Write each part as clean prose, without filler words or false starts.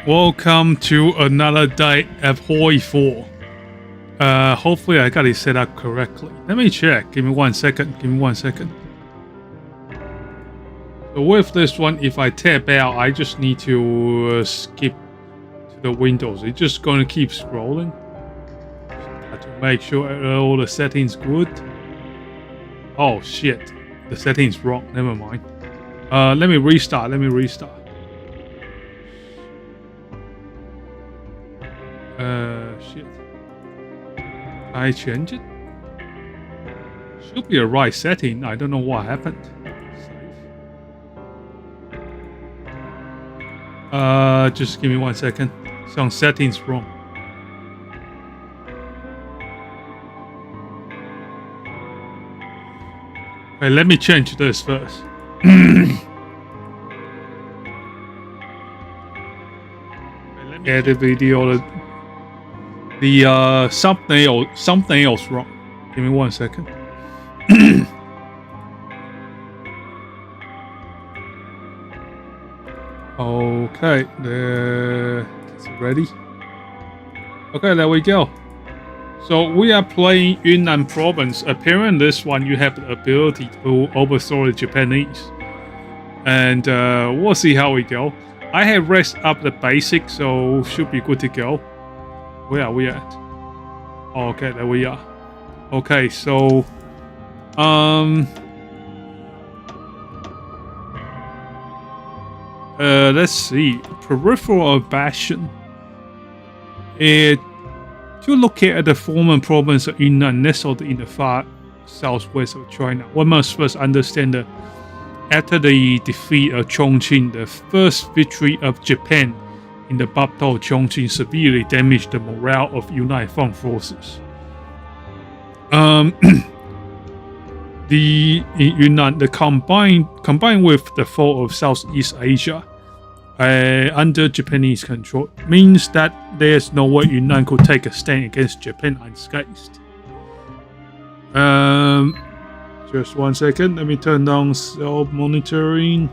Welcome to another day of HOI4. Hopefully I got it set up correctly. Let me check. Give me 1 second. So with this one, if I tab out, I just need to skip to the windows. It's just going to keep scrolling. Have to make sure all the settings good. Oh shit, the settings wrong. Never mind. Let me restart. Shit. I change it? Should be a right setting. I don't know what happened. Just give me 1 second. Some settings wrong. Okay, let me change this first. Add the video. The thumbnail's wrong. Give me 1 second. Okay, it's ready. Okay, there we go. So we are playing Yunnan province. Apparently this one you have the ability to overthrow the Japanese. And we'll see how we go. I have raised up the basic, so should be good to go. Where are we at? Okay, there we are. Okay, so let's see. Peripheral bastion. To locate the former province of Yunnan nestled in the far southwest of China, one must first understand that after the defeat of Chongqing, the first victory of Japan in the Battle of Chongqing severely damaged the morale of United Front forces. Yunnan, combined with the fall of Southeast Asia under Japanese control, means that there's no way Yunnan could take a stand against Japan unscathed. Just 1 second. Let me turn down self-monitoring.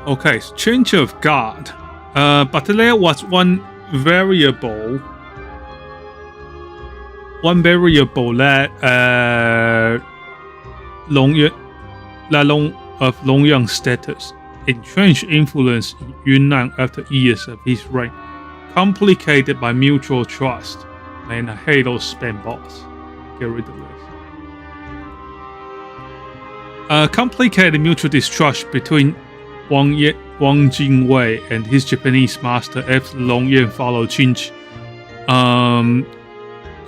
Okay, change of guard. But there was one variable that Longyang's status, entrenched influence in Yunnan after years of his reign, complicated by mutual trust. Man, I hate those spam bots. Get rid of this. Complicated mutual distrust between Wang Jingwei and his Japanese master after Longyan followed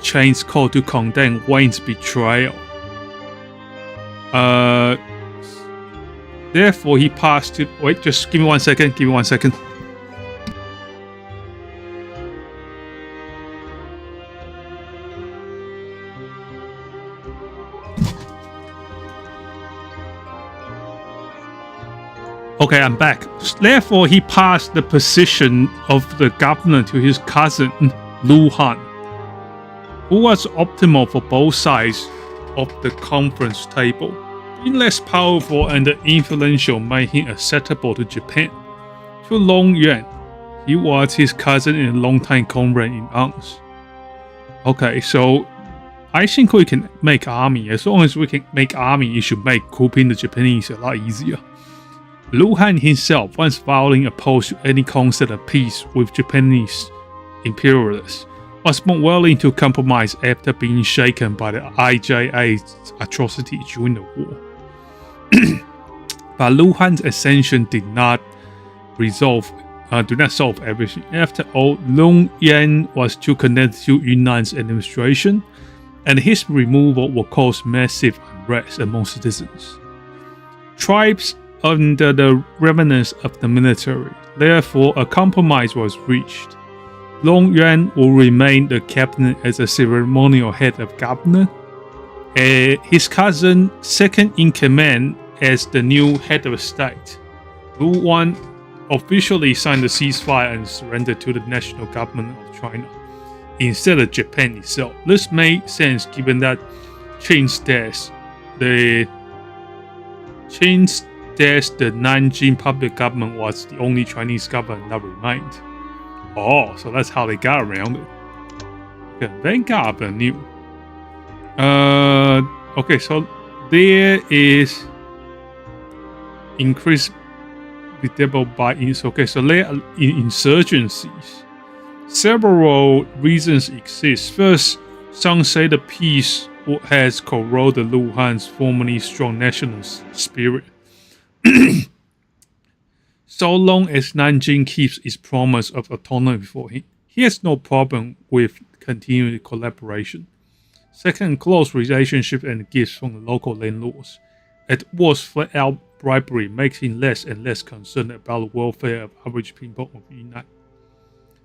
Chain's call to condemn Wayne's betrayal. Therefore, he passed to... Wait, just give me 1 second. Okay, I'm back. Therefore, he passed the position of the governor to his cousin, Lu Han, who was optimal for both sides of the conference table. Being less powerful and influential made him acceptable to Japan. To Long Yuan, he was his cousin and longtime comrade in arms. Okay, so I think we can make army. As long as we can make army, it should make cooping the Japanese a lot easier. Lu Han himself, once violently opposed to any concept of peace with Japanese imperialists, was more willing to compromise after being shaken by the IJA's atrocity during the war. But Lu Han's ascension did not solve everything. After all, Long Yan was too connected to Yunnan's administration, and his removal will cause massive unrest among citizens. Tribes under the remnants of the military. Therefore, a compromise was reached. Long Yuan will remain the captain as a ceremonial head of governor. His cousin, second in command, as the new head of state. Lu Wan officially signed the ceasefire and surrendered to the national government of China instead of Japan itself. This made sense given that Qing's death, the Nanjing public government was the only Chinese government that remained. Oh, so that's how they got around it. Okay, Vanguard new. Okay, so there is increased visible by okay, so there are insurgencies. Several reasons exist. First, some say the peace has corroded Luhan's formerly strong nationalist spirit. So long as Nanjing keeps its promise of autonomy for him, he has no problem with continued collaboration. Second, close relationships and gifts from the local landlords. At worst, flat-out bribery makes him less and less concerned about the welfare of average people of Yunnan.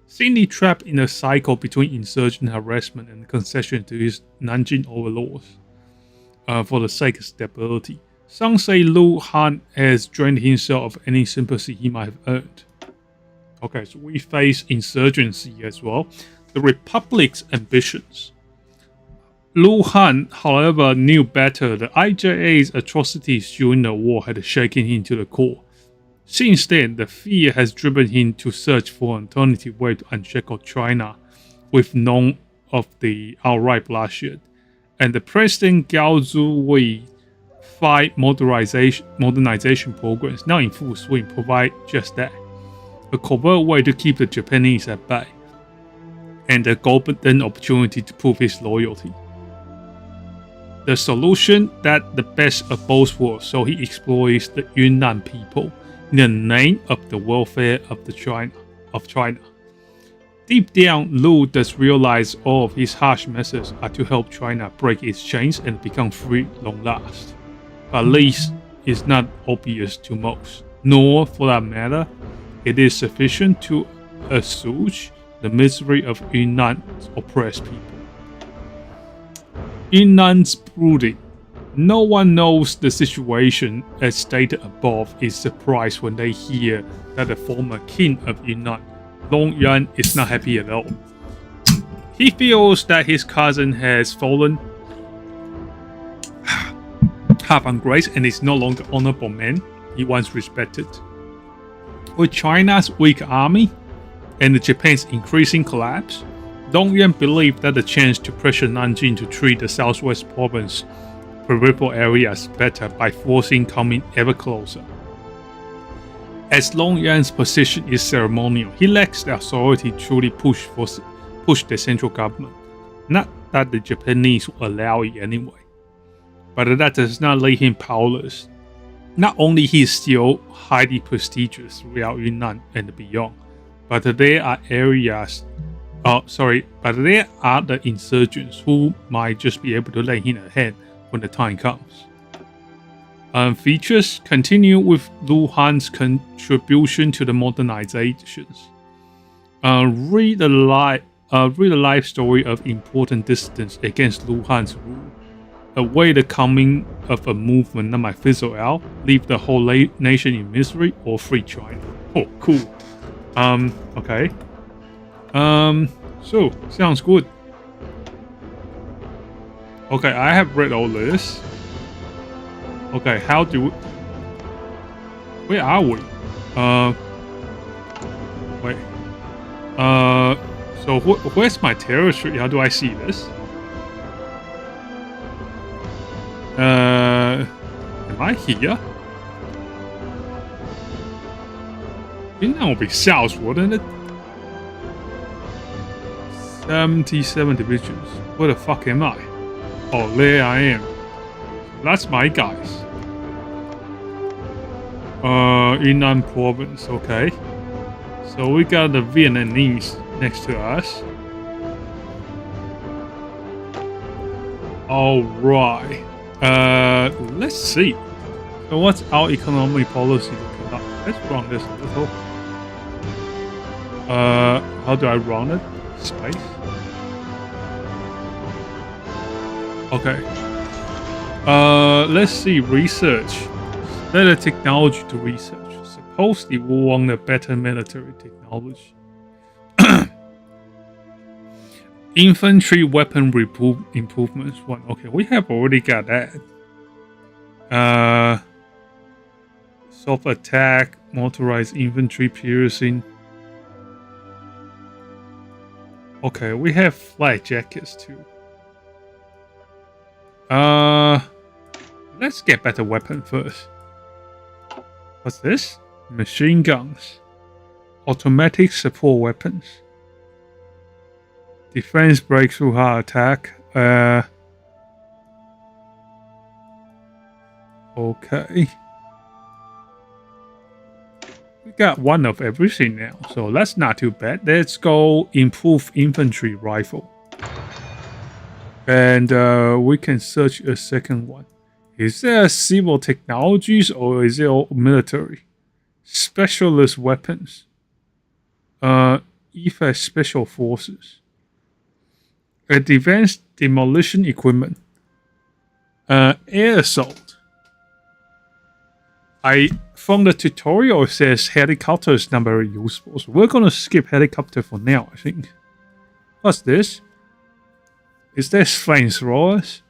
Seemingly trapped in a cycle between insurgent harassment and concession to his Nanjing overlords for the sake of stability. Some say Lu Han has drained himself of any sympathy he might have earned. Okay, so we face insurgency as well. The Republic's ambitions. Lu Han, however, knew better. The IJA's atrocities during the war had shaken him to the core. Since then, the fear has driven him to search for an alternative way to unshackle China, with none of the outright bloodshed. And the President Gao Zuwei 5 modernization programs, now in full swing, provide just that. A covert way to keep the Japanese at bay, and a golden opportunity to prove his loyalty. The solution that the best of both worlds, so he exploits the Yunnan people in the name of the welfare of China. Deep down, Lu does realize all of his harsh methods are to help China break its chains and become free long last. But at least it's not obvious to most, nor, for that matter, it is sufficient to assuage the misery of Yunnan's oppressed people. Yunnan's brooding. No one knows the situation, as stated above, is surprised when they hear that the former king of Yunnan, Long Yuan, is not happy at all. He feels that his cousin has fallen half on grace and is no longer honorable man he once respected. With China's weak army and Japan's increasing collapse, Long Yuan believed that the chance to pressure Nanjing to treat the southwest province peripheral areas better by forcing coming ever closer. As Long Yuan's position is ceremonial, he lacks the authority to truly push the central government. Not that the Japanese will allow it anyway, but that does not leave him powerless. Not only he is still highly prestigious throughout Yunnan and beyond, but there are the insurgents who might just be able to lend him a hand when the time comes. Features continue with Lu Han's contribution to the modernizations. Read the life story of important dissidents against Lu Han's rule. Await the coming of a movement that might fizzle out, leave the whole nation in misery, or free China. Oh, cool. Okay. So, sounds good. Okay, I have read all this. Okay, how do we... Where are we? Wait. So where's my territory? How do I see this? Am I here? That would be south, wouldn't it? 77 divisions. Where the fuck am I? Oh, there I am. That's my guys. Yunnan province, okay. So we got the Vietnamese next to us. Alright. Let's see. So what's our economic policy looking like? Let's run this a little. How do I run it? Space. Okay. Let's see. Research. Better technology to research. Supposedly we want a better military technology. Infantry weapon improvements 1. Okay, we have already got that. Soft attack, motorized infantry piercing. Okay, we have flight jackets too. Let's get better weapon first. What's this? Machine guns. Automatic support weapons. Defense breakthrough hard attack. Okay. We got one of everything now, so that's not too bad. Let's go improve infantry rifle. And we can search a second one. Is there civil technologies or is it all military? Specialist weapons. EFA special forces. Advanced demolition equipment. Air assault. From the tutorial it says helicopter is not very useful, so we're gonna skip helicopter for now, I think. What's this? Is this flamethrowers?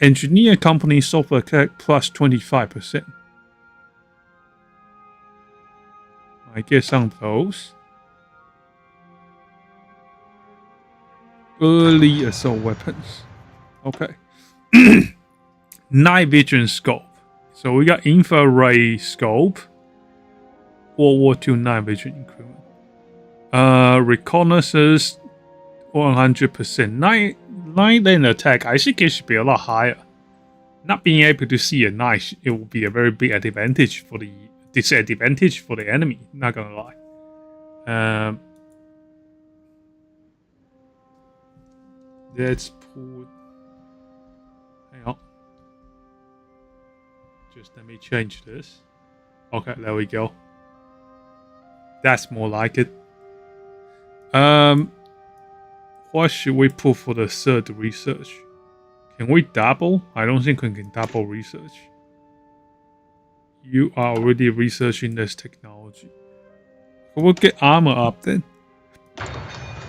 Engineer company software plus 25%. I get some of those. Early assault weapons. Okay. Night vision scope. So we got infrared scope. World War II night vision equipment. Reconnaissance 100%. Night lane attack, I think it should be a lot higher. Not being able to see at night, it will be a very big advantage for the disadvantage for the enemy. Not gonna lie. Let's pull. Hang on. Just let me change this. Okay, there we go. That's more like it. What should we put for the third research? Can we double? I don't think we can double research. You are already researching this technology. We'll get armor up then.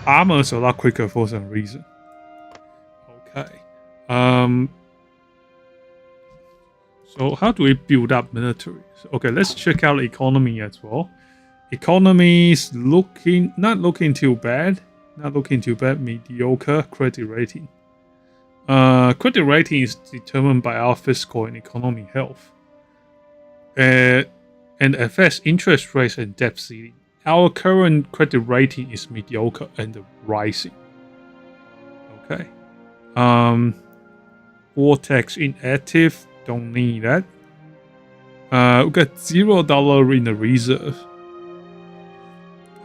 Armor is a lot quicker for some reason. Okay. So how do we build up military? So, okay, let's check out economy as well. Economy is not looking too bad. Not looking too bad. Mediocre. Credit rating. Credit rating is determined by our fiscal and economic health. And affects interest rates and debt ceiling. Our current credit rating is mediocre and rising. Okay. War tax inactive. Don't need that. We got $0 in the reserve.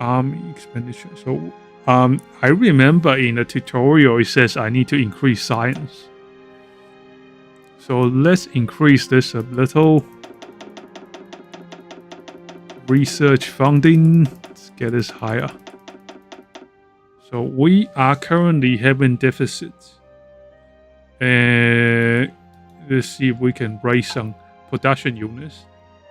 Army expenditure. So I remember in the tutorial it says I need to increase science. So let's increase this a little. Research funding. Let's get this higher. So we are currently having deficits. And let's see if we can raise some production units.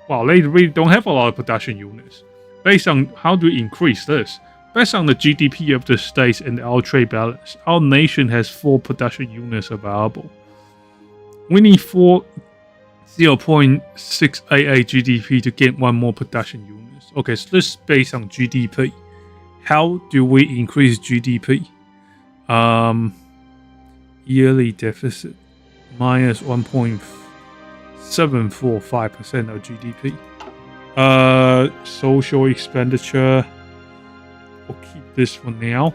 Well, they really don't have a lot of production units. Based on how do we increase this? Based on the GDP of the states and our trade balance, our nation has 4 production units available. We need 0.688 GDP to get 1 more production units. Okay, so this is based on GDP. How do we increase GDP? Yearly deficit minus 1.745% of GDP. Social expenditure. We'll keep this for now.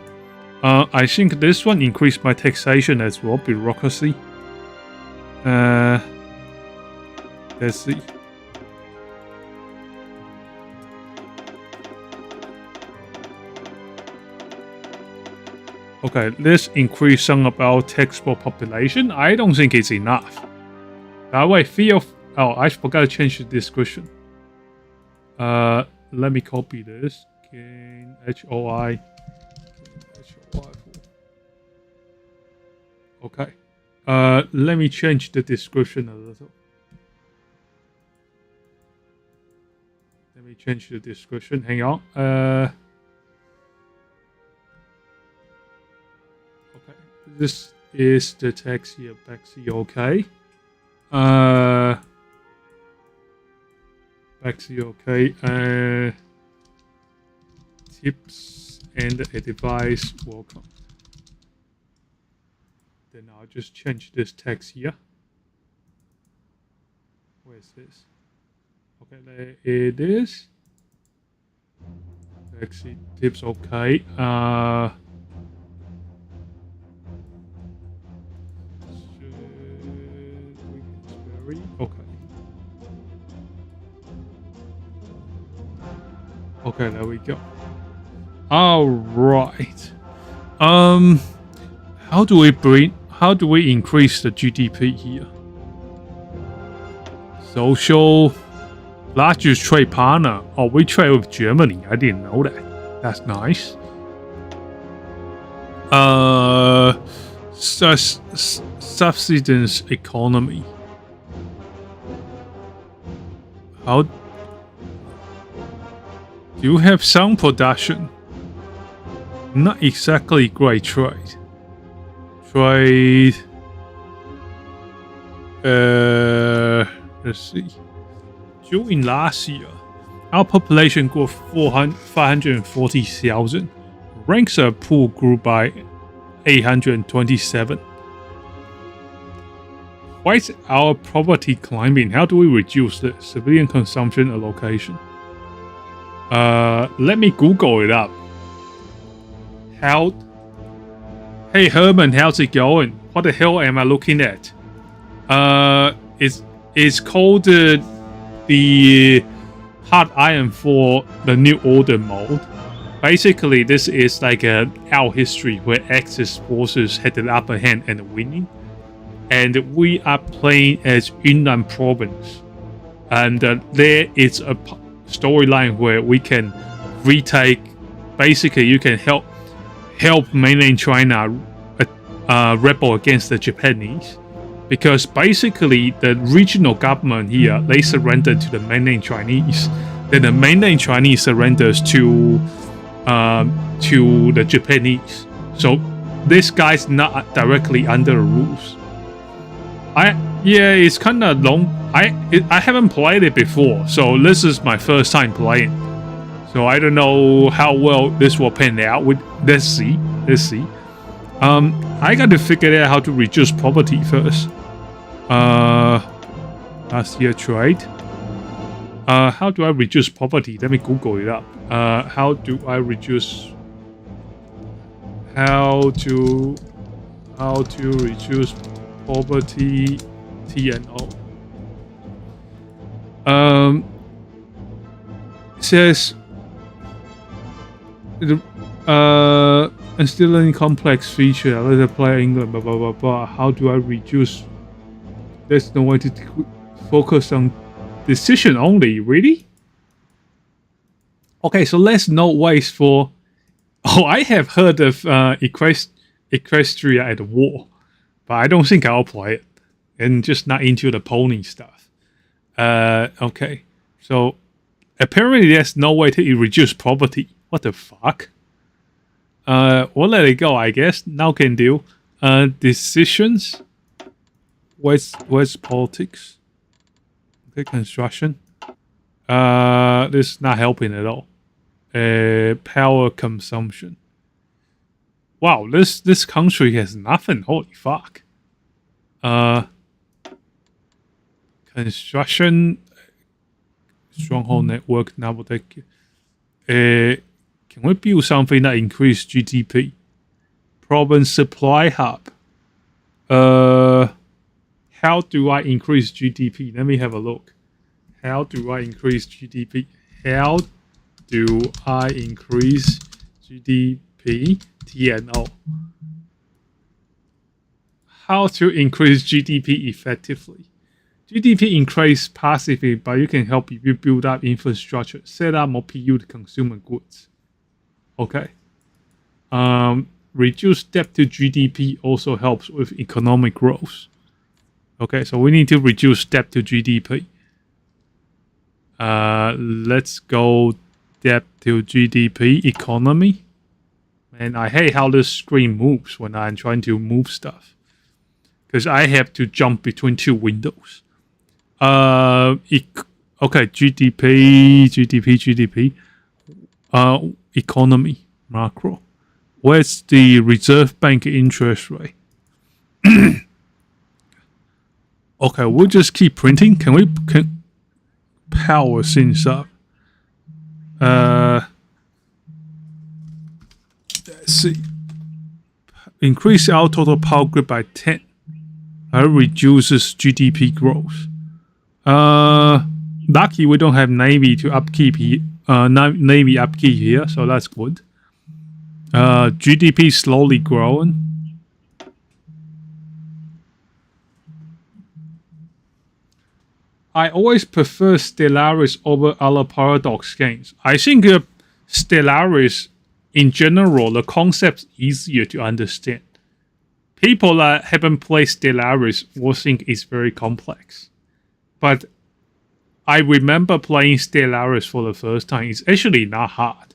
I think this one increased my taxation as well. Bureaucracy. Let's see. Okay, let's increase some of our taxable population. I don't think it's enough. By the way, oh, I forgot to change the description. Let me copy this. Gain HOI. HOI4. Okay. Let me change the description a little. Let me change the description. Hang on. this is the text here. Backseat, okay. Backseat, okay. Tips and advice, welcome. Then I'll just change this text here. Where's this? Okay, there it is. Backseat tips, okay. Okay. Okay, there we go. All right. How do we increase the GDP here? Social largest trade partner. Oh, we trade with Germany. I didn't know that. That's nice. Subsistence economy. How do you have some production? Not exactly great trade. Let's see. During last year, our population grew 540,000. Ranks of poor grew by 827. Why is our poverty climbing? How do we reduce the civilian consumption allocation? Let me Google it up. Hey Herman, how's it going? What the hell am I looking at? It's called the Hard Iron for the New Order mode. Basically, this is like our history where Axis forces had the upper hand and winning. And we are playing as Yunnan province. And there is a storyline where we can retake. Basically, you can help mainland China rebel against the Japanese, because basically the regional government here, they surrendered to the mainland Chinese. Then the mainland Chinese surrenders to the Japanese. So this guy's not directly under the rules. Yeah, it's kind of long. I haven't played it before, so this is my first time playing. So I don't know how well this will pan out. Let's see. I got to figure out how to reduce poverty first. Last year trade. How do I reduce poverty? Let me Google it up. How do I reduce? How to reduce poverty? TNO. It says instilling complex feature. Let us play England. Blah blah blah blah. How do I reduce? There's no way to focus on decision only. Really? Okay, so there's no ways for. Oh, I have heard of Equestria at war, but I don't think I'll play it. And just not into the pony stuff. Okay, so apparently there's no way to reduce poverty. What the fuck? We'll let it go, I guess. Now can do. Decisions. Where's politics? Okay, construction. This is not helping at all. Power consumption. Wow, this country has nothing. Holy fuck. Construction, stronghold network, naval tech. Can we build something that increase GDP? Province supply hub. How do I increase GDP? Let me have a look. How do I increase GDP? How do I increase GDP? TNO. How to increase GDP effectively? GDP increase passively, but you can help you build up infrastructure, set up more PU to consumer goods. Okay. Reduce debt to GDP also helps with economic growth. Okay, so we need to reduce debt to GDP. Let's go debt to GDP economy. And I hate how this screen moves when I'm trying to move stuff. Because I have to jump between two windows. Okay, GDP. Economy, macro. Where's the Reserve Bank interest rate? Okay, we'll just keep printing. Can we power things up? Let's see. Increase our total power grid by 10. Reduces GDP growth. Lucky we don't have Navy to upkeep here. Navy upkeep here, so that's good. GDP slowly growing. I always prefer Stellaris over other Paradox games. I think Stellaris, in general, the concept's easier to understand. People that haven't played Stellaris will think it's very complex. But I remember playing Stellaris for the first time. It's actually not hard.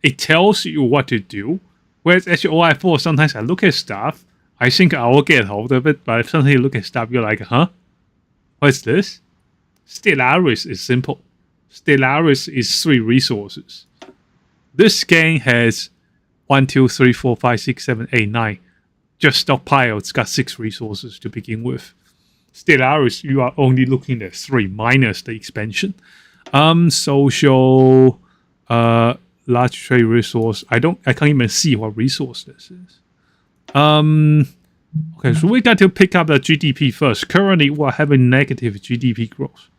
It tells you what to do. Whereas actually HOI4, sometimes I look at stuff, I think I will get hold of it, but if sometimes you look at stuff, you're like, huh? What's this? Stellaris is simple. Stellaris is 3 resources. This game has 1, 2, 3, 4, 5, 6, 7, 8, 9. Just stockpile, it's got 6 resources to begin with. Stellaris, you are only looking at 3 minus the expansion. Social, large trade resource. I can't even see what resource this is. Okay, so we got to pick up the GDP first. Currently, we're having negative GDP growth.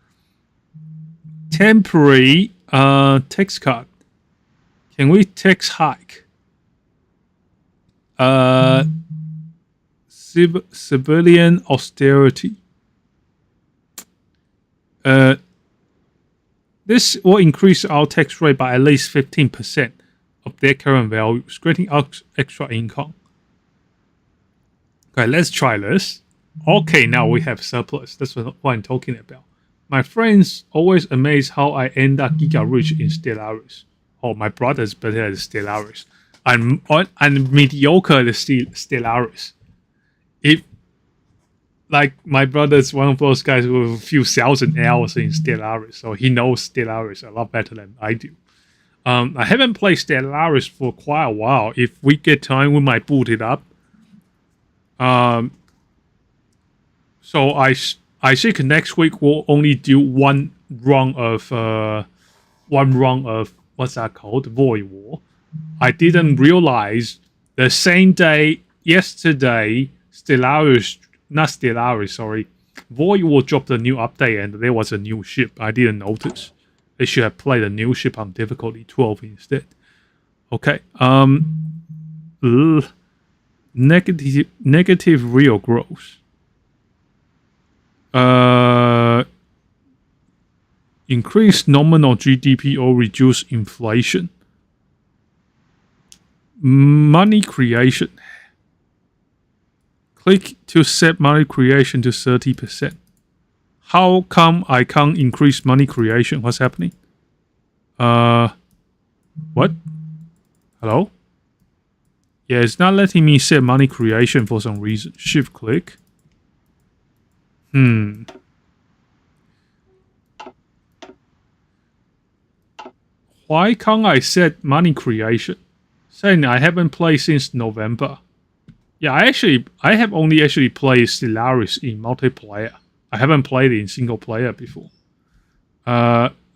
Temporary tax cut. Can we tax hike? Civilian austerity. This will increase our tax rate by at least 15% of their current values, creating extra income. Okay, let's try this. Okay, now we have surplus. That's what I'm talking about. My friends always amazed how I end up giga rich in Stellaris. Oh, my brother's better at Stellaris. I'm mediocre at Stellaris. Like, my brother's one of those guys with a few thousand hours in Stellaris, so he knows Stellaris a lot better than I do. I haven't played Stellaris for quite a while. If we get time, we might boot it up. So I think next week we'll only do one run of what's that called? Void War. I didn't realize the same day yesterday Void War dropped a new update and there was a new ship. I didn't notice. They should have played a new ship on difficulty 12 instead. Okay. Negative real growth. Increase nominal GDP or reduce inflation. Money creation. Click to set money creation to 30%. How come I can't increase money creation? What's happening? What? Hello? Yeah, it's not letting me set money creation for some reason. Shift click. Why can't I set money creation? Saying I haven't played since November. Yeah, I have only actually played Stellaris in multiplayer. I haven't played it in single player before.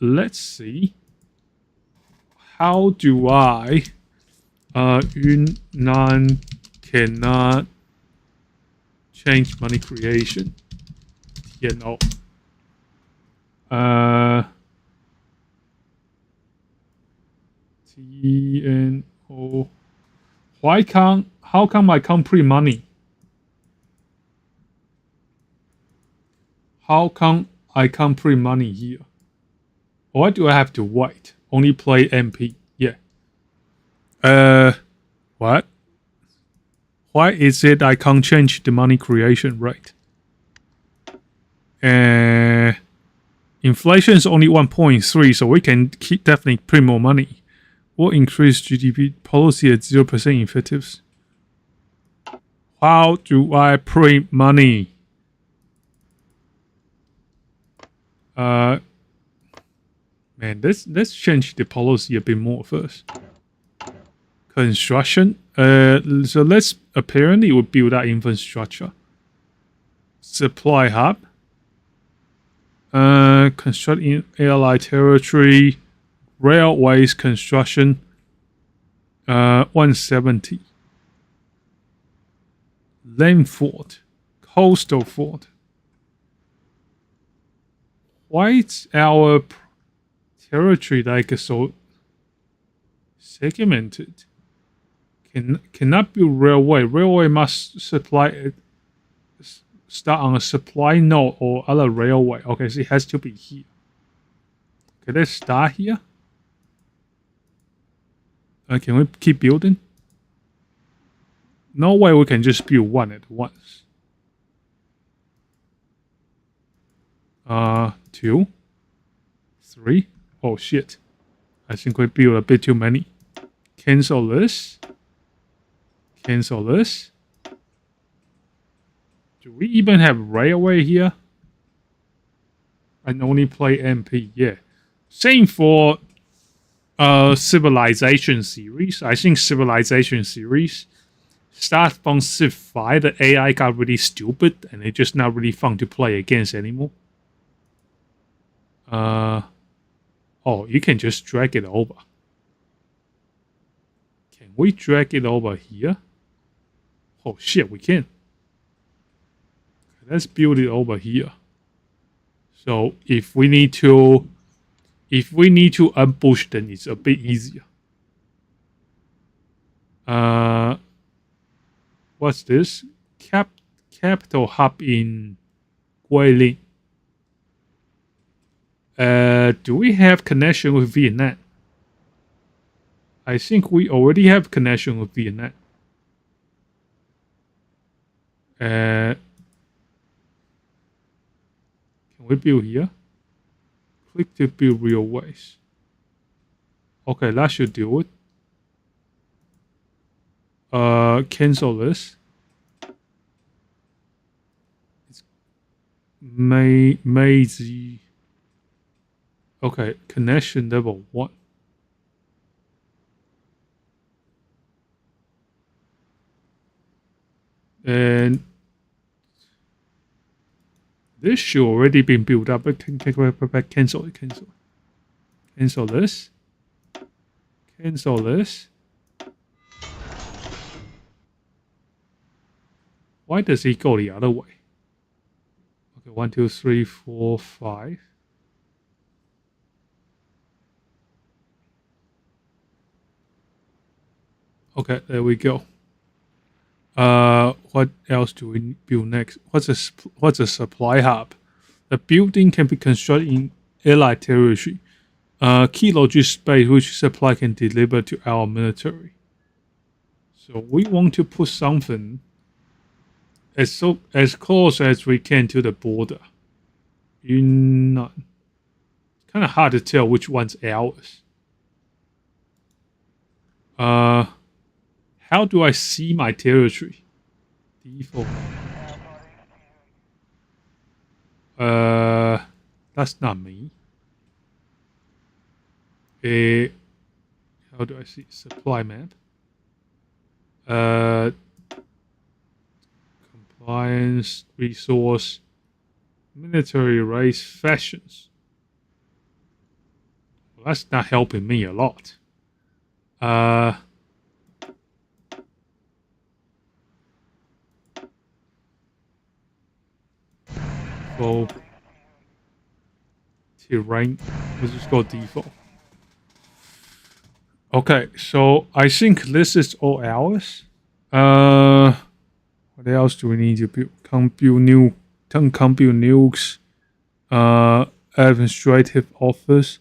Let's see. How do I Yunnan cannot change money creation. TNO. TNO. How come I can't print money? How come I can't print money here? Why do I have to wait? Only play MP. Yeah. What? Why is it I can't change the money creation rate? Inflation is only 1.3, so we can definitely print more money. What increase GDP policy at 0% effectives? How do I print money? Man, let's change the policy a bit more first. Construction. So let's apparently we'll build that infrastructure. Supply hub. Construct in allied territory. Railways construction. 170. Land fort. Coastal fort. Why is our territory like so segmented? Cannot build railway. Railway must supply start on a supply node or other railway. Okay, so it has to be here. Okay, let's start here. Can we keep building? No way we can just build one at once. 2, 3. Oh shit. I think we built a bit too many. Cancel this. Cancel this. Do we even have railway here? I only play MP, yeah. Same for Civilization series. I think Civilization series start from Civ 5, the AI got really stupid and it's just not really fun to play against anymore. Oh, you can just drag it over. Can we drag it over here? Oh shit, we can. Let's build it over here. So if we need to ambush, then it's a bit easier. What's this? Capital hub in Guilin. Do we have connection with Vietnam? I think we already have connection with Vietnam. Can we build here? Click to build railways. Okay, that should do it. Cancel this. It's Meiji. Okay, connection level 1. And this should already been built up. But cancel it. Cancel this. Cancel this. Why does he go the other way? Okay, 1, 2, 3, 4, 5. Okay, there we go. What else do we build next? What's a supply hub? The building can be constructed in allied territory. Key logistic space which supply can deliver to our military. So we want to put something as close as we can to the border. It's kind of hard to tell which one's ours. How do I see my territory? Default. That's not me. How do I see supply map? Compliance, resource, military race, fashions. Well, that's not helping me a lot. Terrain. Let's just go default. Okay, so I think this is all ours. What else do we need to build? Can't build nukes. Administrative office.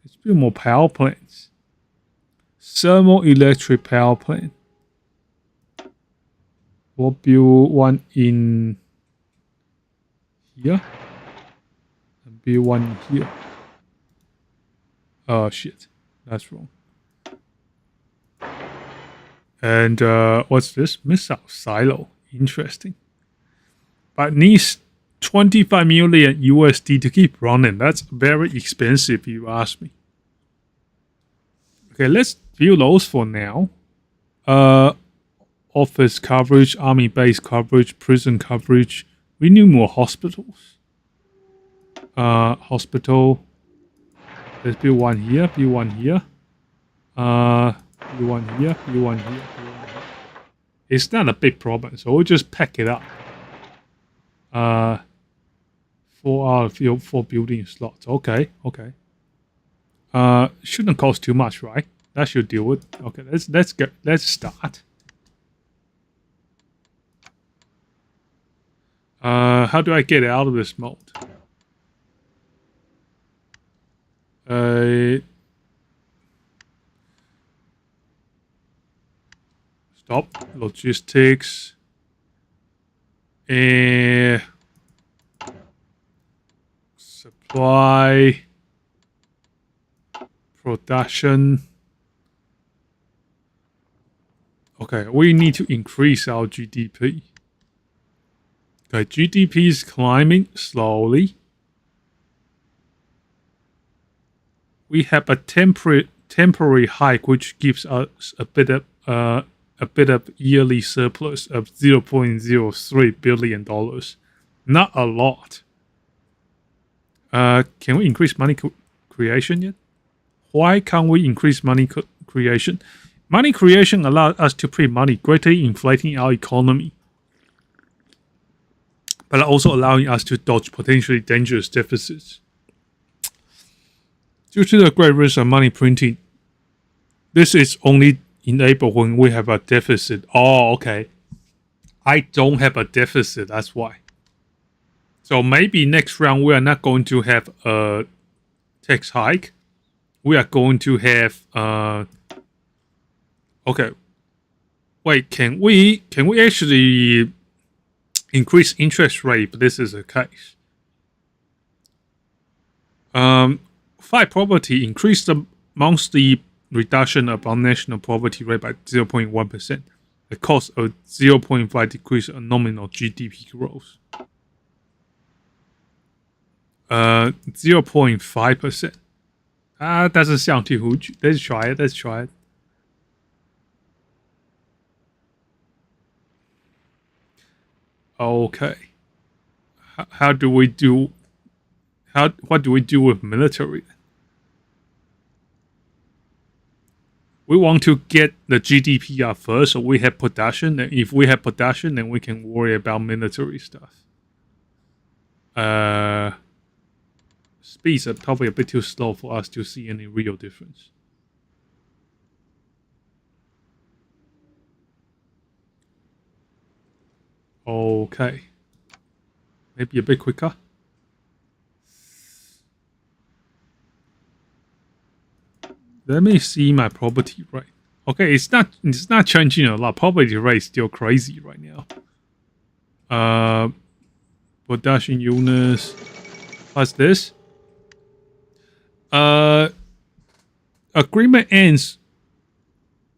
Let's build more power plants. Thermoelectric power plant. We'll build one in here. And build one here. Oh shit. That's wrong. And what's this? Missile silo. Interesting. But needs 25 million USD to keep running. That's very expensive, if you ask me. Okay, let's view those for now. Office coverage, army base coverage, prison coverage. We need more hospitals. Hospital. Let's build one here, build one here. Build one here, build one here, build one here. It's not a big problem, so we'll just pack it up. 4 out of 4 building slots. Okay, okay. Shouldn't cost too much, right? That should deal with. Okay, let's start. How do I get out of this mode? Stop. Logistics. Supply. Production. Okay, we need to increase our GDP. Okay, GDP is climbing slowly. We have a temporary hike, which gives us a bit of yearly surplus of $0.03 billion. Not a lot. Can we increase money creation yet? Why can't we increase money creation? Money creation allows us to print money, greatly inflating our economy, but also allowing us to dodge potentially dangerous deficits. Due to the great risk of money printing, this is only enabled when we have a deficit. Oh, okay. I don't have a deficit, that's why. So maybe next round we are not going to have a tax hike. We are going to have okay. Wait, can we actually increase interest rate if this is the case? 5 property increase the monthly reduction of national poverty rate by 0.1%. The cost of 0.5 decrease of nominal GDP growth. 0.5%. Doesn't sound too huge. Let's try it. Let's try it. Okay. How do we do? What do we do with military? We want to get the GDP up first, so we have production. And if we have production, then we can worry about military stuff. Speeds are probably a bit too slow for us to see any real difference. Okay. Maybe a bit quicker. Let me see my property rate. Okay, it's not changing a lot. Property rate is still crazy right now. Production units. What's this? Agreement ends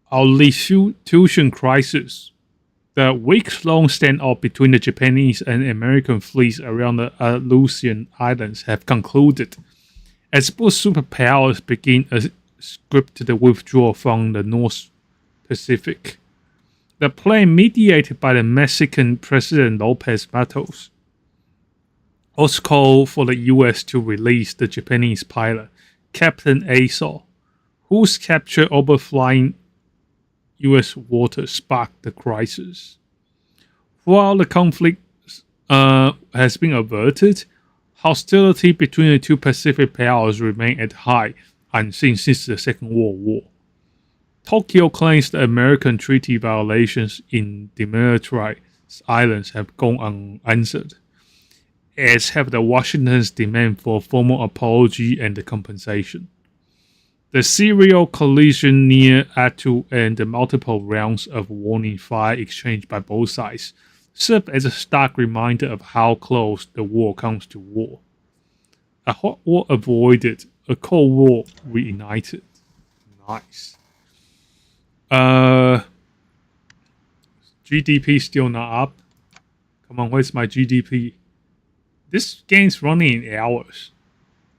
our refutation crisis. The weeks-long standoff between the Japanese and American fleets around the Aleutian Islands have concluded, as both superpowers begin a scripted withdrawal from the North Pacific. The plan, mediated by the Mexican President Lopez Matos, also called for the U.S. to release the Japanese pilot, Captain Aso, whose capture overflying U.S. waters sparked the crisis. While the conflict has been averted, hostility between the two Pacific powers remain at high, unseen since the Second World War. Tokyo claims the American treaty violations in demilitarized islands have gone unanswered, as have the Washington's demand for formal apology and compensation. The serial collision near Attu and the multiple rounds of warning fire exchanged by both sides serve as a stark reminder of how close the war comes to war. A hot war avoided, a cold war reignited. Nice. GDP still not up. Come on, where's my GDP? This game's running in hours.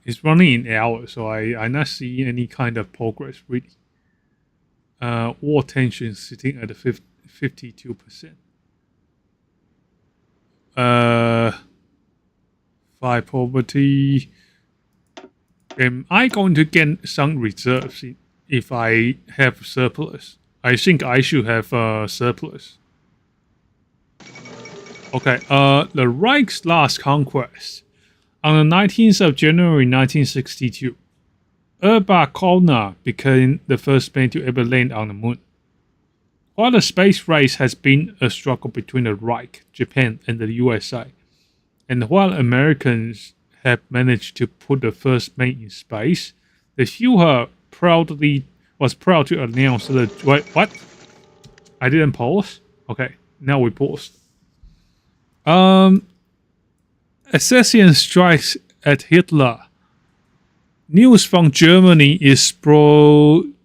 It's running in hours, so I not see any kind of progress really. War tension sitting at 52%. 5 poverty. Am I going to get some reserves if I have surplus? I think I should have surplus. Okay, the Reich's last conquest. On the 19th of January 1962, Erba Kolna became the first man to ever land on the moon. While the space race has been a struggle between the Reich, Japan, and the USA, and while Americans have managed to put the first man in space, the Führer was proud to announce that... Wait, what? I didn't pause? Okay, now we paused. Assassin strikes at Hitler. News from Germany is sporadic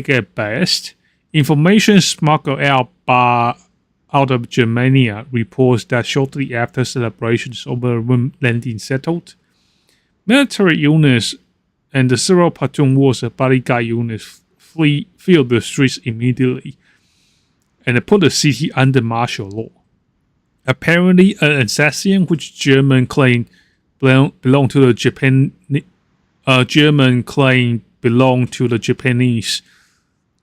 at best. Information smuggled out of Germania reports that shortly after celebrations over the moon landing settled, military units and the several platoon wars of bodyguard units filled the streets immediately and put the city under martial law. Apparently, an assassin which German claimed belonged to the Japanese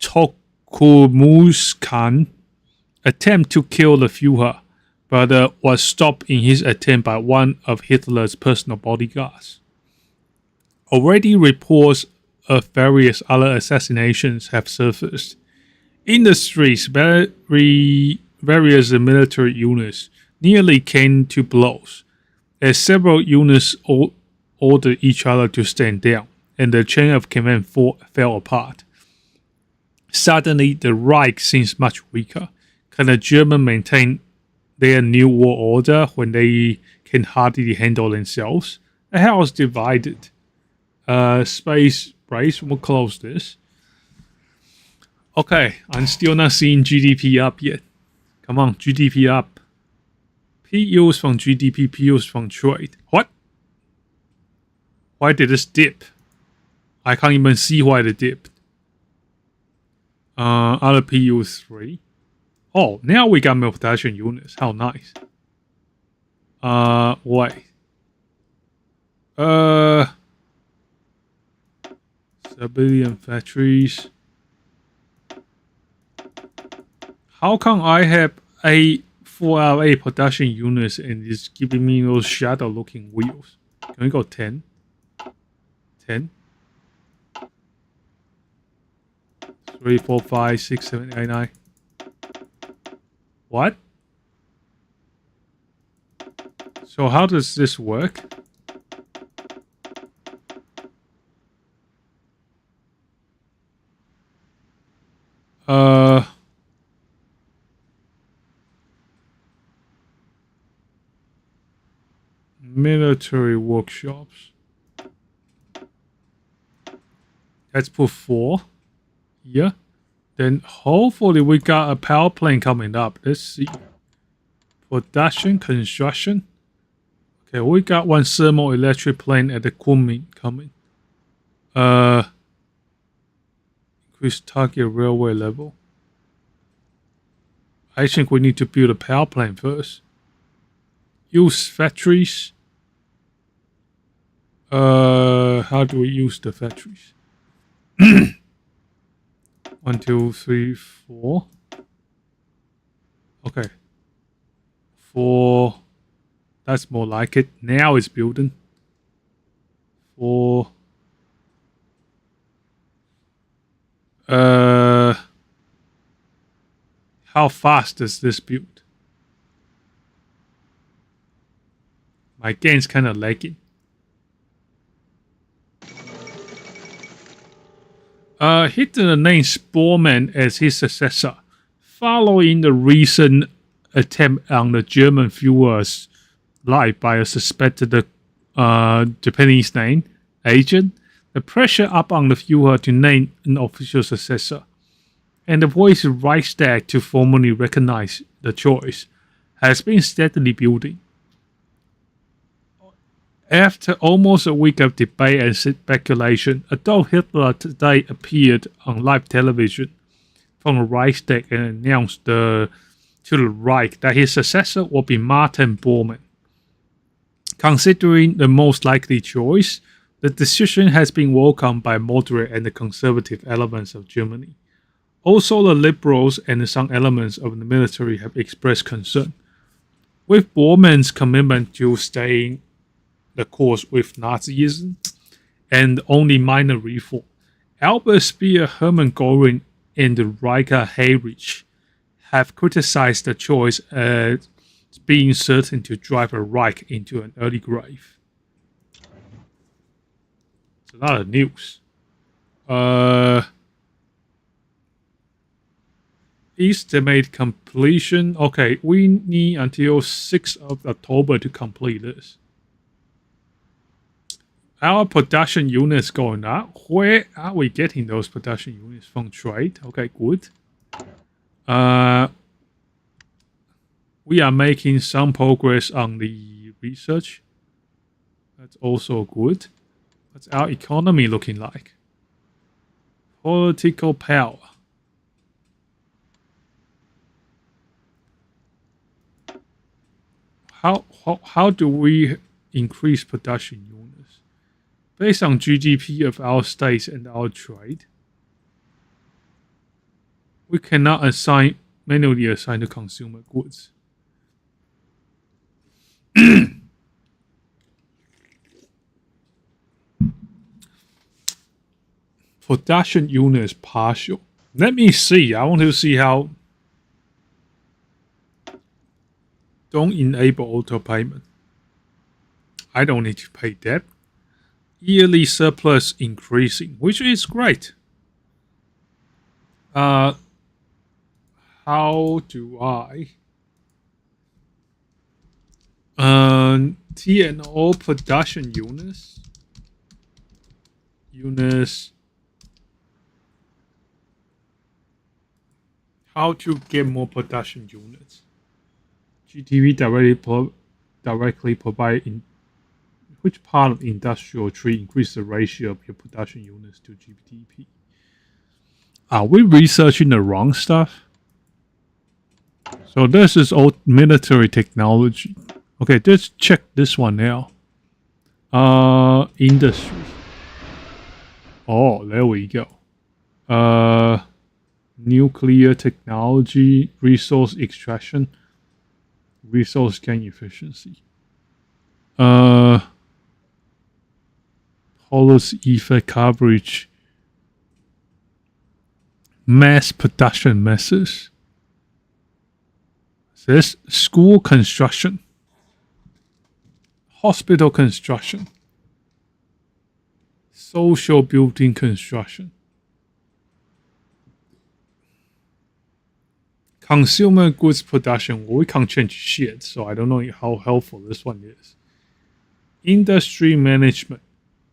Tokumuskan attempt to kill the Führer, but was stopped in his attempt by one of Hitler's personal bodyguards. Already reports of various other assassinations have surfaced. In the streets, various military units nearly came to blows, as several units ordered each other to stand down, and the chain of command fell apart. Suddenly, the Reich seems much weaker. Can the Germans maintain their new war order when they can hardly handle themselves? The house divided. Space race, we'll close this. Okay, I'm still not seeing GDP up yet. Come on, GDP up. PUs from GDP, PUs from trade. What? Why did this dip? I can't even see why it dipped. Other PUs 3. Oh, now we got more production units. How nice. Wait. Civilian factories. How come I have 4 out of 8 production units and it's giving me those shadow looking wheels? Can we go 10? 10? 3, 4, 5, 6, 7, 8, 9. What? So how does this work? Military workshops. Let's put 4. Yeah. Then hopefully we got a power plant coming up. Let's see. Production, construction. Okay, we got one thermoelectric plant at the Kunming coming. Increase target railway level. I think we need to build a power plant first. Use factories. How do we use the factories? 1, 2, 3, 4. Okay. 4. That's more like it. Now it's building. 4. How fast does this build? My game's kind of lagging. Hitler named Sporman as his successor, following the recent attempt on the German Führer's life by a suspected Japanese agent. The pressure up on the Führer to name an official successor and the voice Reichstag to formally recognize the choice has been steadily building. After almost a week of debate and speculation, Adolf Hitler today appeared on live television from the Reichstag and announced to the Reich that his successor will be Martin Bormann. Considering the most likely choice, the decision has been welcomed by moderate and the conservative elements of Germany. Also, the liberals and some elements of the military have expressed concern. With Bormann's commitment to staying the course with Nazism and only minor reform, Albert Speer, Hermann Göring, and Reinhard Heydrich have criticized the choice as being certain to drive the Reich into an early grave. It's a lot of news. Estimate completion. Okay, we need until 6th of October to complete this. Our production units going up. Where are we getting those production units from? Trade. Okay, good. We are making some progress on the research. That's also good. What's our economy looking like? Political power. How do we increase production units? Based on GDP of our states and our trade, we cannot manually assign the consumer goods. Production units partial. Let me see. I want to see how. Don't enable auto payment. I don't need to pay debt. Yearly surplus increasing, which is great. How do I? TNO production units. How to get more production units? GTV directly provide in which part of the industrial tree increase the ratio of your production units to GDP? Are we researching the wrong stuff? So this is old military technology. Okay, let's check this one now. Industry. Oh, there we go. Nuclear technology, resource extraction, resource gain efficiency. Policy effect coverage. Mass production methods. This school construction. Hospital construction. Social building construction. Consumer goods production. Well, we can't change shit, so I don't know how helpful this one is. Industry management.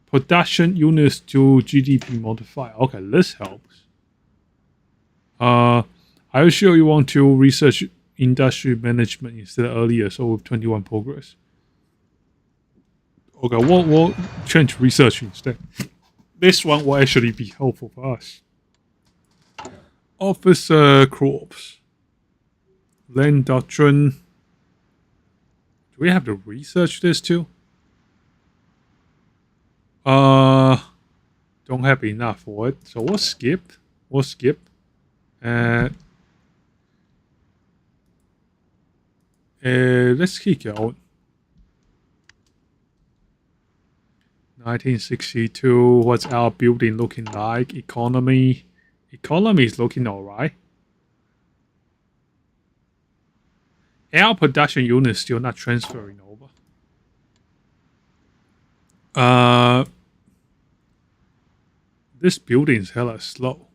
Production units to GDP modifier. Okay, this helps. Are you sure you want to research industry management instead of earlier, so with 21 progress? Okay, we'll change research instead. This one will actually be helpful for us. Officer Corps. Land doctrine. Do we have to research this too? Don't have enough for it, so we'll skip. Let's keep going. 1962. What's our building looking like? Economy is looking alright. Our production unit is still not transferring over. This building is hella slow.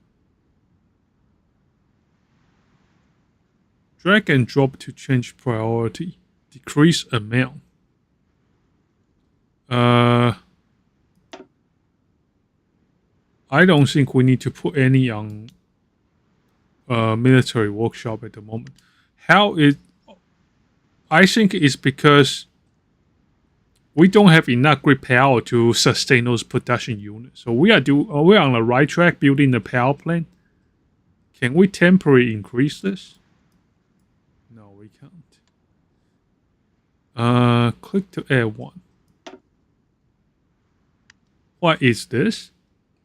Drag and drop to change priority. Decrease amount. I don't think we need to put any on military workshop at the moment. I think it's because we don't have enough grid power to sustain those production units. So we're on the right track building the power plant. Can we temporarily increase this? No, we can't. Click to add one. What is this?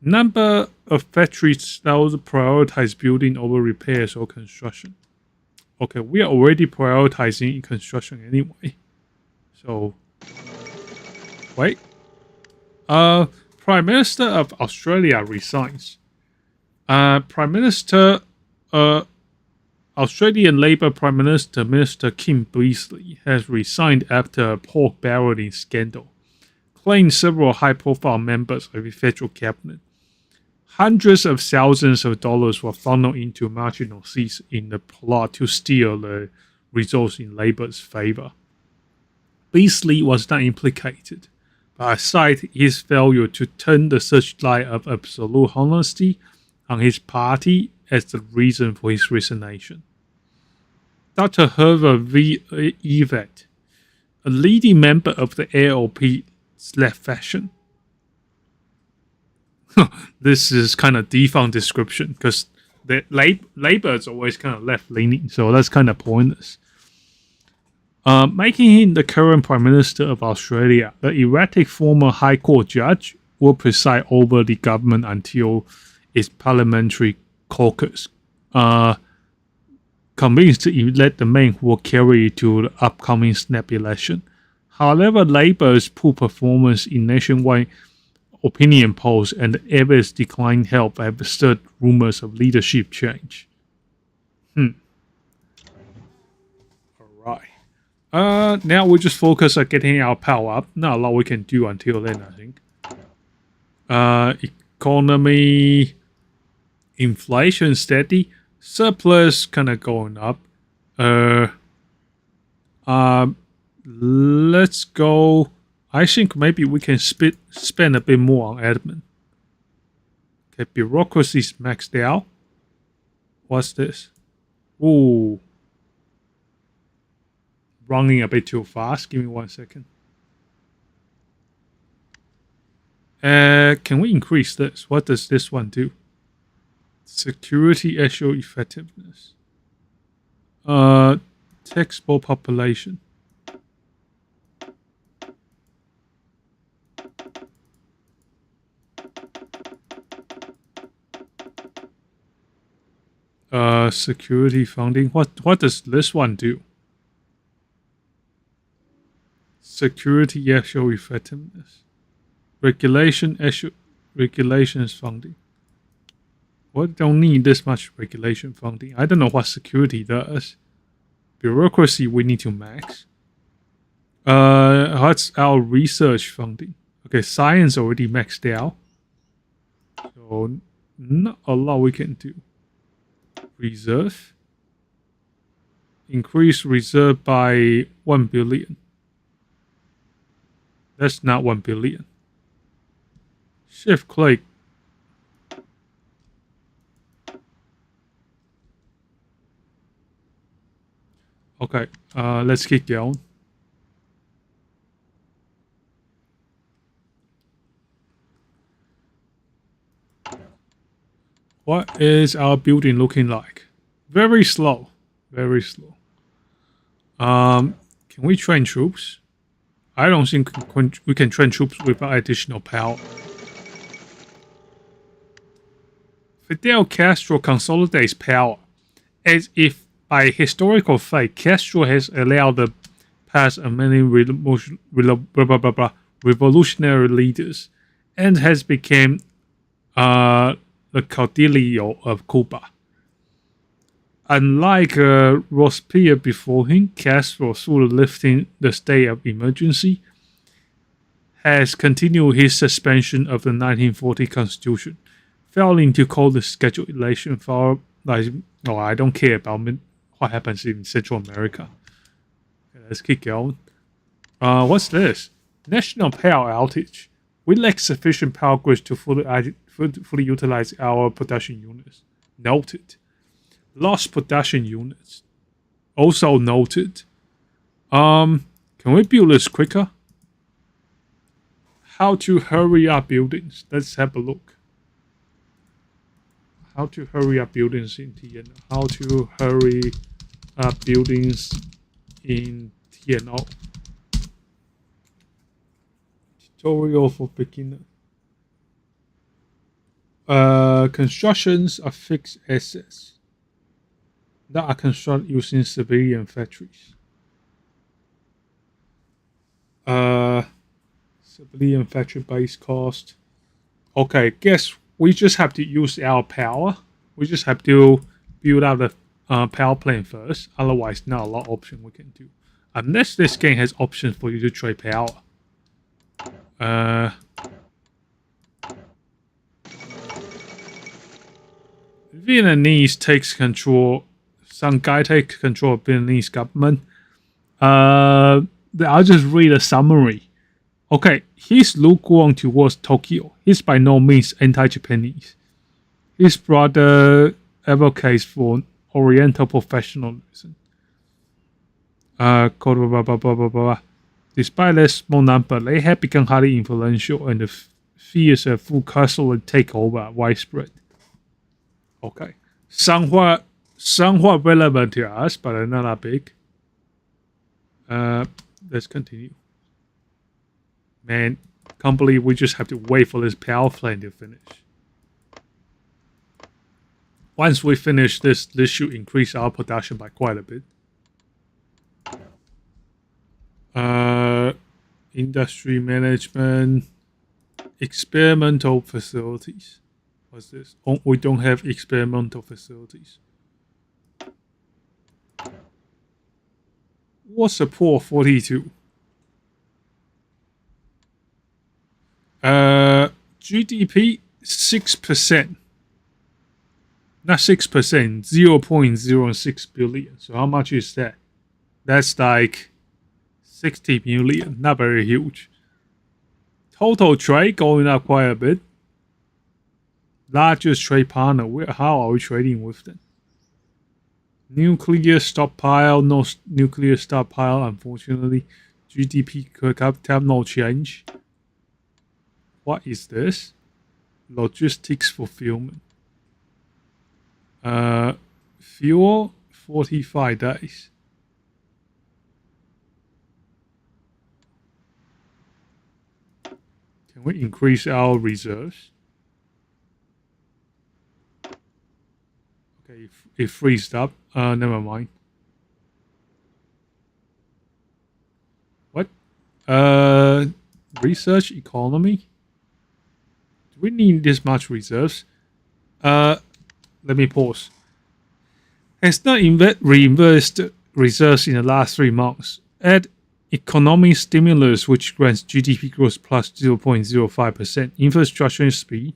Number of factory styles prioritize building over repairs or construction. Okay, we are already prioritizing construction anyway. So, wait. Prime Minister of Australia resigns. Prime Minister, Australian Labour Prime Minister Mr. Kim Beazley has resigned after a pork barrelling scandal, claiming several high-profile members of the federal cabinet. Hundreds of thousands of dollars were funneled into marginal seats in the plot to steal the results in Labour's favour. Beazley was not implicated, but cited his failure to turn the searchlight of absolute honesty on his party as the reason for his resignation. Dr. Herbert V. Evett, a leading member of the ALP, left faction. This is kind of defunct description because the Labour is always kind of left-leaning, so that's kind of pointless. Making him the current Prime Minister of Australia, the erratic former High Court judge will preside over the government until its parliamentary caucus convenes to elect the man who will carry it to the upcoming snap election. However, Labour's poor performance in nationwide opinion polls and the average decline help have stirred rumors of leadership change. Alright. Now we just focus on getting our power up. Not a lot we can do until then, I think. Economy, inflation steady, surplus kind of going up. Let's go. I think maybe we can spend a bit more on admin. Okay, bureaucracy is maxed out. What's this? Ooh. Running a bit too fast. Give me 1 second. Can we increase this? What does this one do? Security actual effectiveness. Taxable population. Security funding. What does this one do? Security actual effectiveness. Regulations funding. We don't need this much regulation funding. I don't know what security does. Bureaucracy we need to max. What's our research funding? Okay, science already maxed out. So not a lot we can do. Reserve. Increase reserve by 1 billion. That's not 1 billion. Shift click. Okay, let's keep going. What is our building looking like? Very slow. Very slow. Can we train troops? I don't think we can train troops without additional power. Fidel Castro consolidates power, as if by historical fate Castro has allowed the past of many revolutionary leaders and has become the caudillo of Cuba. Unlike Robespierre before him, Castro, through lifting the state of emergency, has continued his suspension of the 1940 Constitution, failing to call the scheduled election for I don't care about what happens in Central America. Okay, let's keep going. What's this? National power outage. We lack sufficient power grids to fully utilize our production units. Noted. Lost production units. Also noted. Can we build this quicker? How to hurry up buildings. Let's have a look. How to hurry up buildings in TNO. How to hurry up buildings in TNO. Tutorial for beginner. Constructions are fixed assets that are constructed using civilian factories. Civilian factory base cost. Okay, guess we just have to use our power. We just have to build out the power plant first. Otherwise, not a lot of options we can do. Unless this game has options for you to trade power. Vietnamese takes control. Some guy takes control of Vietnamese government. I'll just read a summary. Okay, he's lukewarm towards Tokyo. He's by no means anti-Japanese. His brother advocates for Oriental professionalism. Despite their small number, they have become highly influential, and the fears of full castle takeover are widespread. Okay, somewhat relevant to us, but not that big. Let's continue. Man, can't believe we just have to wait for this power plant to finish. Once we finish this should increase our production by quite a bit. Industry management, experimental facilities. What's this? Oh, we don't have experimental facilities. War support 42. GDP 6%. Not 6%, 0.06 billion. So how much is that? That's like 60 million. Not very huge. Total trade going up quite a bit. Largest trade partner. How are we trading with them? Nuclear stockpile. No nuclear stockpile, unfortunately. GDP per capita, no change. What is this? Logistics fulfillment. Fuel, 45 days. Can we increase our reserves? Okay, it freezed up. Never mind. What? Research economy? Do we need this much reserves? Let me pause. Has not reinvested reserves in the last 3 months. Add economic stimulus, which grants GDP growth plus 0.05%. Infrastructure speed.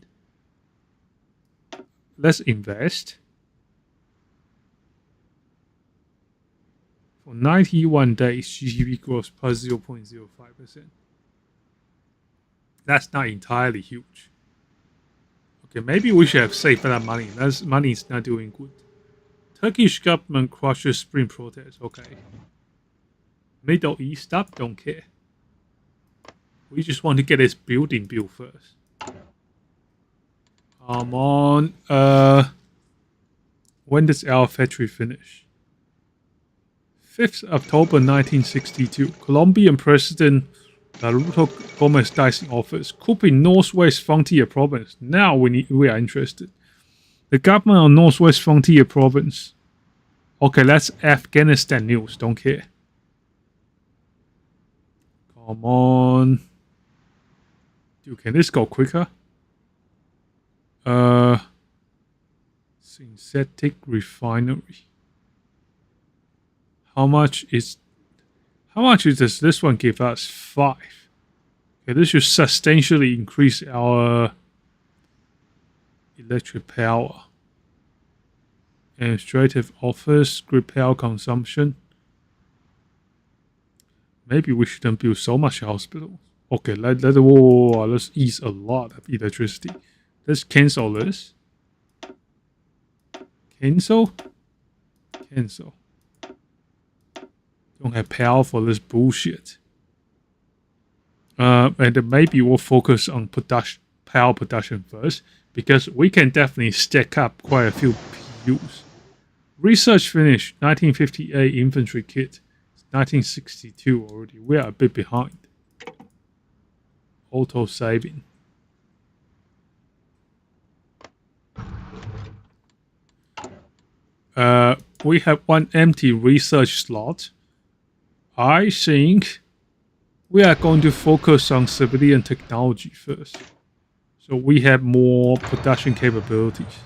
Let's invest. For 91 days, GDP growth plus 0.05%. That's not entirely huge. Okay, maybe we should have saved that money. That money is not doing good. Turkish government crushes spring protests. Okay. Middle East stuff, don't care. We just want to get this building built first. Come on. When does our factory finish? 5th October 1962. Colombian President Laruto Gomez dies in office. Coup in Northwest Frontier Province. Now we are interested. The government of Northwest Frontier Province. Okay, that's Afghanistan news. Don't care. Come on. Dude, can this go quicker? Synthetic refinery. How much does this one give us? 5. Okay, this should substantially increase our electric power. Administrative office, grid power consumption. Maybe we shouldn't build so much hospital. Okay, let's ease a lot of electricity. Let's cancel this. Cancel. Cancel. Don't have power for this bullshit. And maybe we'll focus on power production first, because we can definitely stack up quite a few PUs. Research finished, 1958 infantry kit, 1962 already. We are a bit behind. Auto saving. We have one empty research slot. I think we are going to focus on civilian technology first, so we have more production capabilities.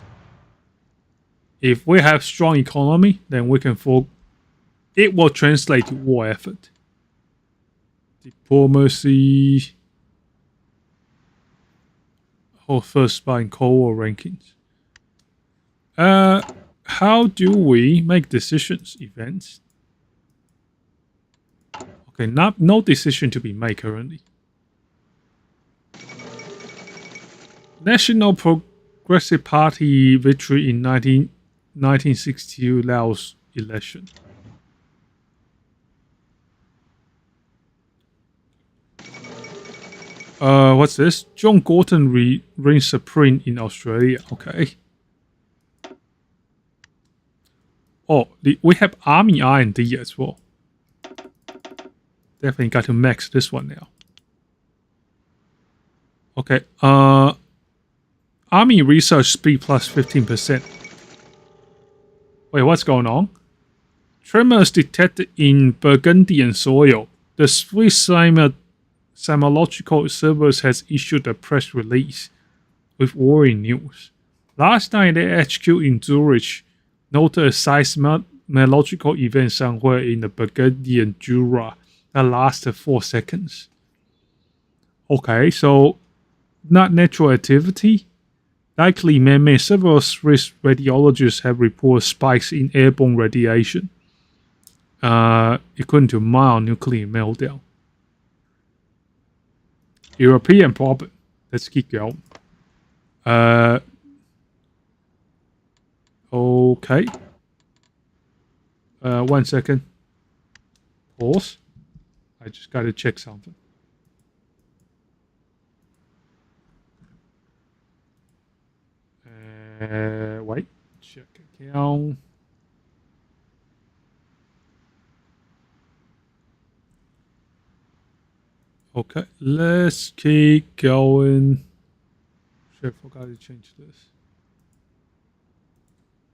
If we have strong economy, then we can it will translate to war effort. Diplomacy. First spot in Cold War rankings. How do we make decisions? Events. Okay, no decision to be made currently. National Progressive Party victory in 1962 Laos election. What's this? John Gorton reigns supreme in Australia. Okay. Oh, we have Army R&D as well. Definitely got to max this one now. Okay. Army research speed plus 15%. Wait, what's going on? Tremors detected in Burgundian soil. The Swiss Seismological Service has issued a press release with worrying news. Last night, the HQ in Zurich noted a seismological event somewhere in the Burgundian Jura that lasted 4 seconds. Okay, so not natural activity. Likely man-made. Several Swiss radiologists have reported spikes in airborne radiation, equivalent to mild nuclear meltdown. European problem. Let's keep going. Okay. 1 second. Pause. I just gotta check something. Wait. Check account. Okay, let's keep going. Shit, I forgot to change this.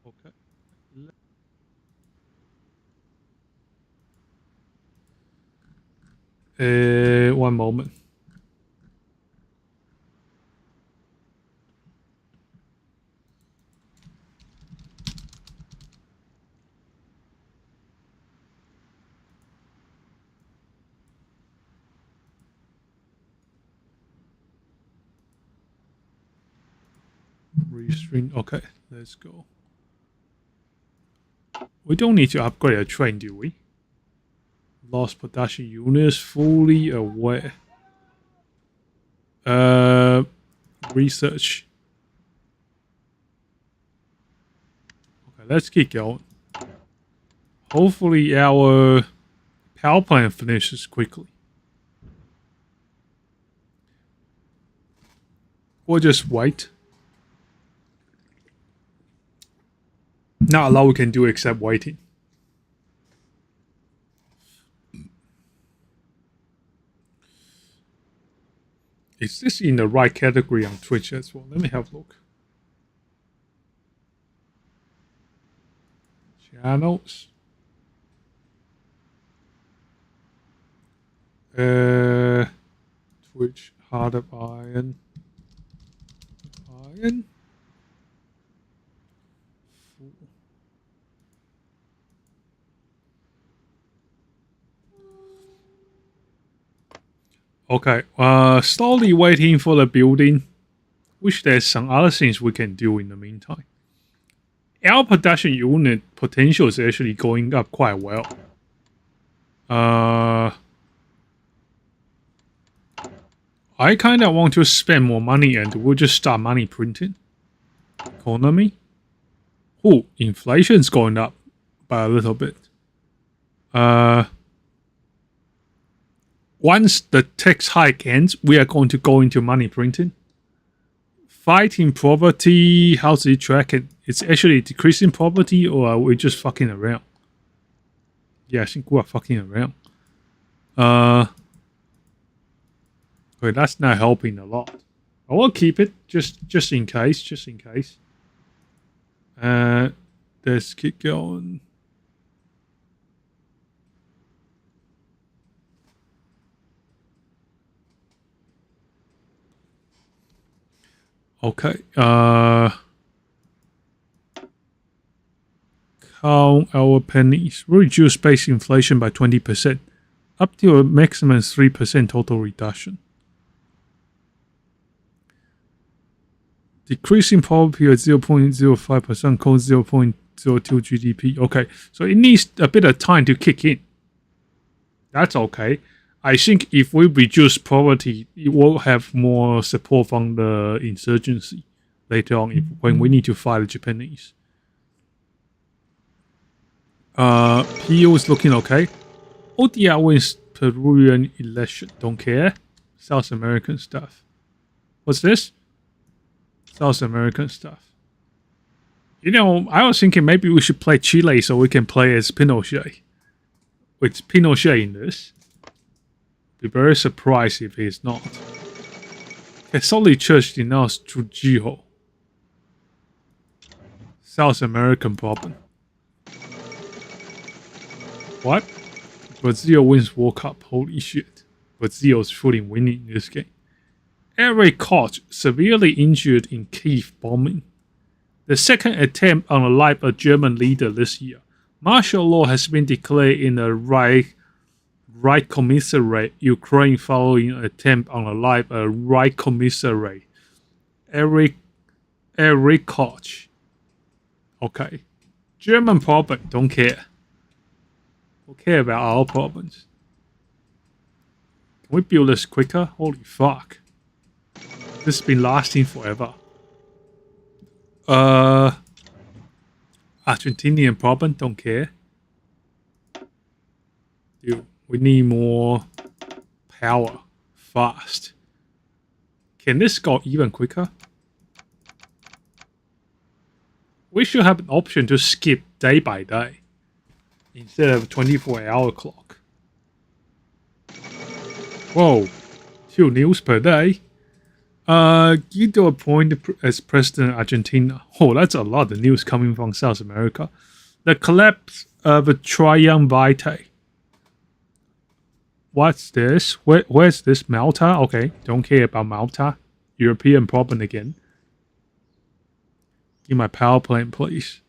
Okay. 1 moment. Restring. Okay, let's go. We don't need to upgrade a train, do we? Lost production units fully aware. Research. Okay, let's keep going. Hopefully our power plant finishes quickly. Or just wait. Not a lot we can do except waiting. Is this in the right category on Twitch as well? Let me have a look. Channels. Twitch, Heart of Iron. Iron. Okay, slowly waiting for the building. Wish there's some other things we can do in the meantime. Our production unit potential is actually going up quite well. I kind of want to spend more money and we'll just start money printing. Economy. Oh, inflation's going up. by a little bit. Once the tax hike ends, we are going to go into money printing. Fighting poverty, how's it tracking? It's actually decreasing poverty, or are we just fucking around? Yeah, I think we're fucking around. Okay, that's not helping a lot. I will keep it just in case, let's keep going. Okay, count our pennies. Reduce base inflation by 20%, up to a maximum 3% total reduction. Decreasing poverty at 0.05%, cost 0.02 GDP. Okay, so it needs a bit of time to kick in. That's okay. I think if we reduce poverty, it will have more support from the insurgency later on when we need to fight the Japanese. PO is looking okay. ODR wins Peruvian election. Don't care. South American stuff. What's this? South American stuff. You know, I was thinking maybe we should play Chile so we can play as Pinochet. With Pinochet in this. Be very surprised if he's not. Catholic Church denounced Trujillo. South American problem. What? Brazil wins World Cup. Holy shit. Brazil's fully winning this game. Eric Koch severely injured in Kiev bombing. The second attempt on the life of a German leader this year. Martial law has been declared in the Reich Commissariat, Ukraine, following an attempt on the life of a Reich Commissariat. Eric Koch. Okay. German problem, don't care. Don't care about our problems. Can we build this quicker? Holy fuck. This has been lasting forever. Argentinian problem, don't care. Dude, we need more power. Fast. Can this go even quicker? We should have an option to skip day by day instead of a 24-hour clock. Whoa. 2 news per day. Guido appointed as president of Argentina. Oh, that's a lot of news coming from South America. The collapse of a Triumph Vitae. What's this? Where's this? Malta? Okay, don't care about Malta. European problem again. Give my power plant, please.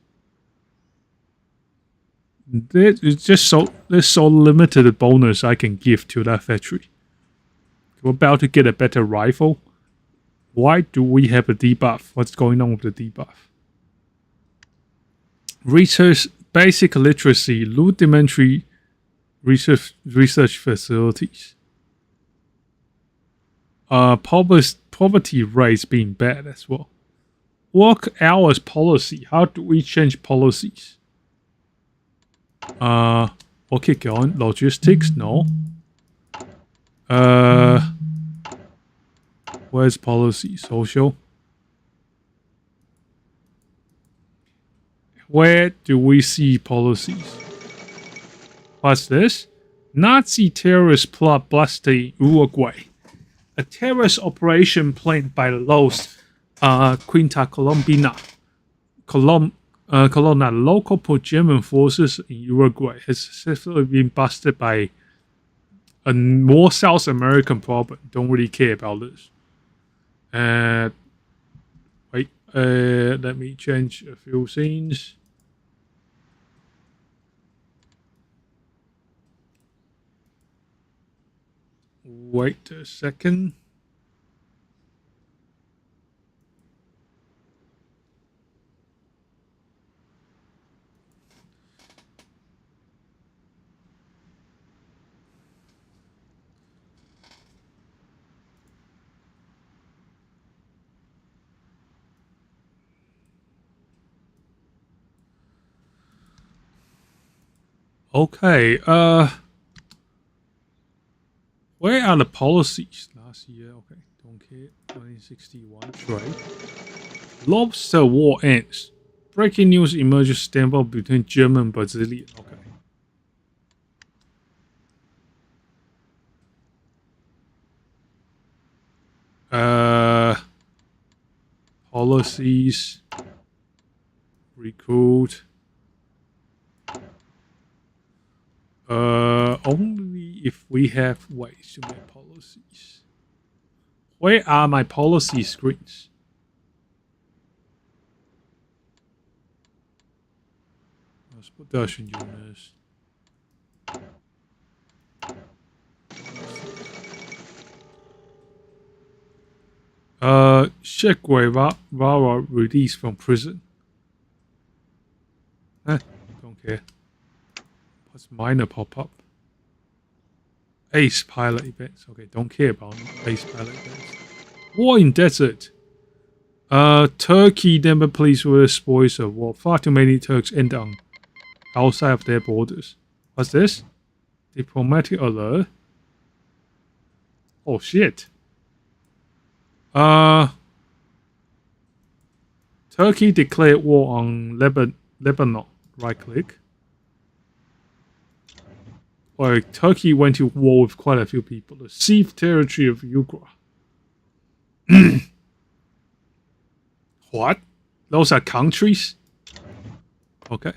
It's just there's so limited bonus I can give to that factory. We're about to get a better rifle. Why do we have a debuff? What's going on with the debuff? Research, basic literacy, rudimentary research facilities. Poverty rates being bad as well. Work hours policy. How do we change policies? We'll keep going. Logistics, no. Where's policy? Social. Where do we see policies? What's this? Nazi terrorist plot blasted Uruguay. A terrorist operation planned by Los Quinta Colombina. Local pro-German forces in Uruguay has successfully been busted by a more South American problem. Don't really care about this. Wait, let me change a few scenes. Wait a second. Okay, where are the policies last year? Okay, don't care. 1961 trade. Lobster war ends. Breaking news emerges standoff between German and Brazilian. Okay. Policies. Recruit. Only if we have ways to make policies. Where are my policy screens? Production units. Che Guevara released from prison. Don't care. What's minor pop-up? Ace pilot events. Okay, don't care about ace pilot events. War in desert. Turkey never pleased with the spoils of war. Far too many Turks end on outside of their borders. What's this? Diplomatic alert. Oh shit. Turkey declared war on Lebanon. Right click. Well, Turkey went to war with quite a few people. The seized territory of Ukraine. What? Those are countries? Okay.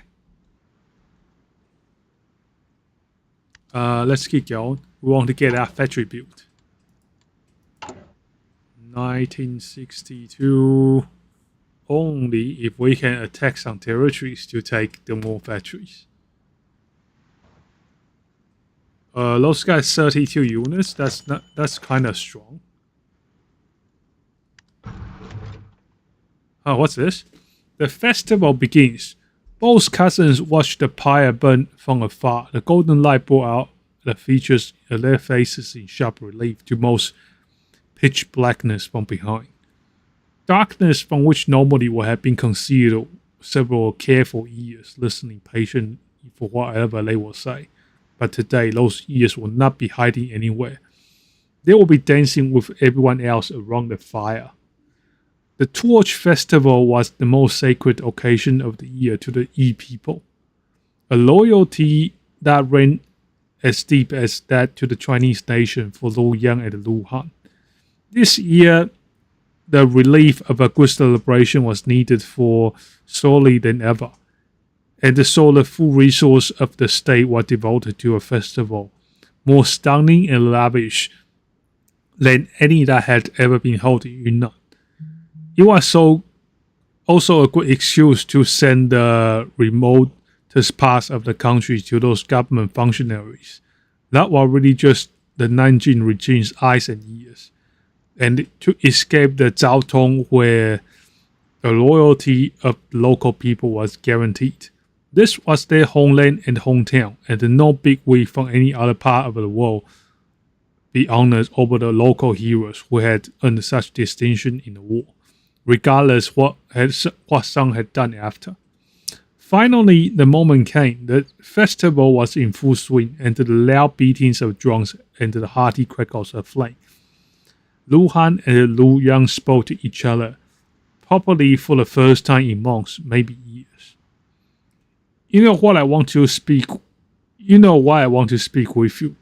Let's keep going. We want to get our factory built. 1962. Only if we can attack some territories to take the more factories. Those guys 32 units. That's kind of strong. Oh, what's this? The festival begins. Both cousins watch the pyre burn from afar. The golden light brought out the features of their faces in sharp relief to most pitch blackness from behind. Darkness from which normally would have been concealed several careful ears, listening patiently for whatever they will say. But today, those ears will not be hiding anywhere. They will be dancing with everyone else around the fire. The Torch Festival was the most sacred occasion of the year to the Yi people, a loyalty that ran as deep as that to the Chinese nation for Lu Yang and Lu Han. This year, the relief of a good celebration was needed for sorely than ever, and so the full resource of the state was devoted to a festival more stunning and lavish than any that had ever been held in Yunnan. It was also a good excuse to send the remotest parts of the country to those government functionaries that were really just the Nanjing regime's eyes and ears, and to escape the Zhao Tong where the loyalty of local people was guaranteed. This was their homeland and hometown, and no big wig from any other part of the world be honored over the local heroes who had earned such distinction in the war, regardless what some had done after. Finally, the moment came. The festival was in full swing, and to the loud beatings of drums and to the hearty crackles of flame, Lu Han and Lu Yang spoke to each other, probably for the first time in months, maybe years. You know what I want to speak. You know why I want to speak with you.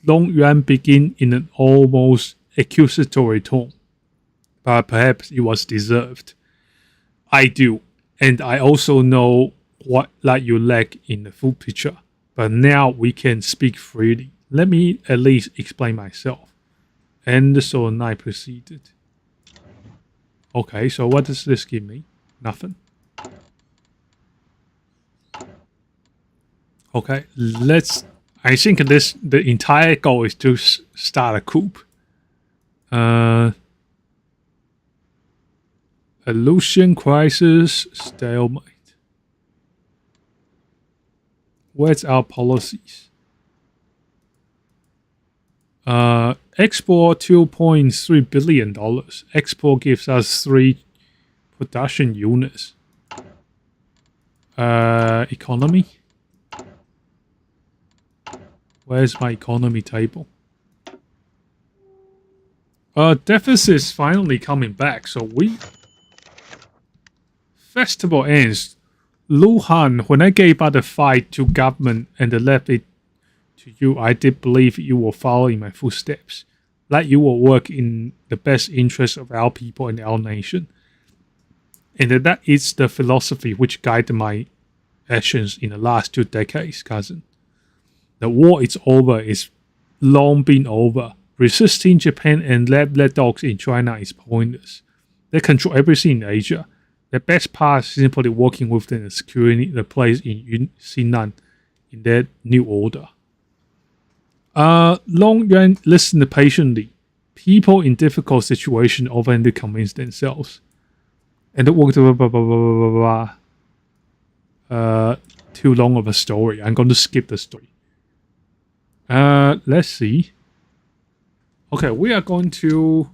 Long Yuan began in an almost accusatory tone, but perhaps it was deserved. I do, and I also know what that you lack in the full picture. But now we can speak freely. Let me at least explain myself. And so Snipe proceeded. Okay, so what does this give me? Nothing. Okay, I think the entire goal is to start a coup. Aleutian crisis, stalemate. Where's our policies? Export $2.3 billion. Export gives us 3 production units. Economy. Where's my economy table? Deficit is finally coming back, so we... Festival ends. Luhan, when I gave out the fight to government and left it to you, I did believe you will follow in my footsteps. That you will work in the best interest of our people and our nation. And that is the philosophy which guided my actions in the last 2 decades, cousin. The war is over, it's long been over. Resisting Japan and lab-led dogs in China is pointless. They control everything in Asia. The best part is simply working with them and securing the place in Xinnan in their new order. Long Yuan listened patiently. People in difficult situations often convince themselves. And it worked too long of a story. I'm going to skip the story. Let's see. Okay, we are going to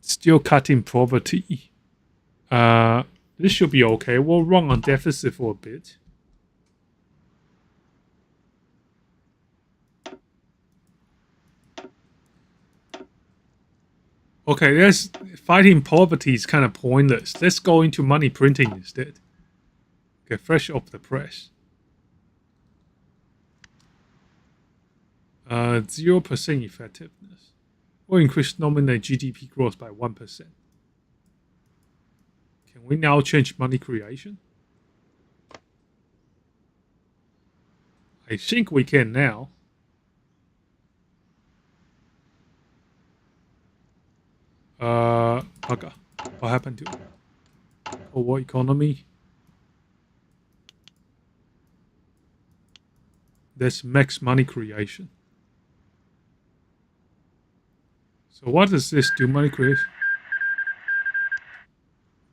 still cutting poverty. This should be okay. We'll run on deficit for a bit. Okay, there's fighting poverty is kind of pointless. Let's go into money printing instead. Okay, fresh off the press. 0% effectiveness. Or increase nominal GDP growth by 1%. Can we now change money creation? I think we can now. Okay. What happened to it? War economy? That's max money creation. So what does this do? Money creation?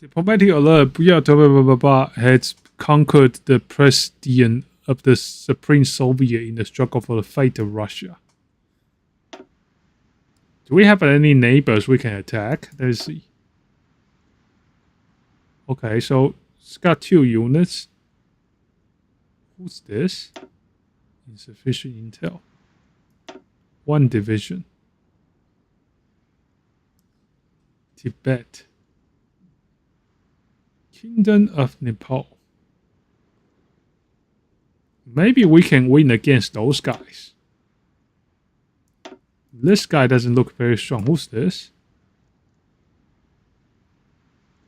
Diplomatic alert. Has conquered the president of the Supreme Soviet in the struggle for the fate of Russia. Do we have any neighbors we can attack? Let's see. Okay, so it's got 2 units. Who's this? Insufficient intel. 1 division. Tibet. Kingdom of Nepal. Maybe we can win against those guys. This guy doesn't look very strong. Who's this?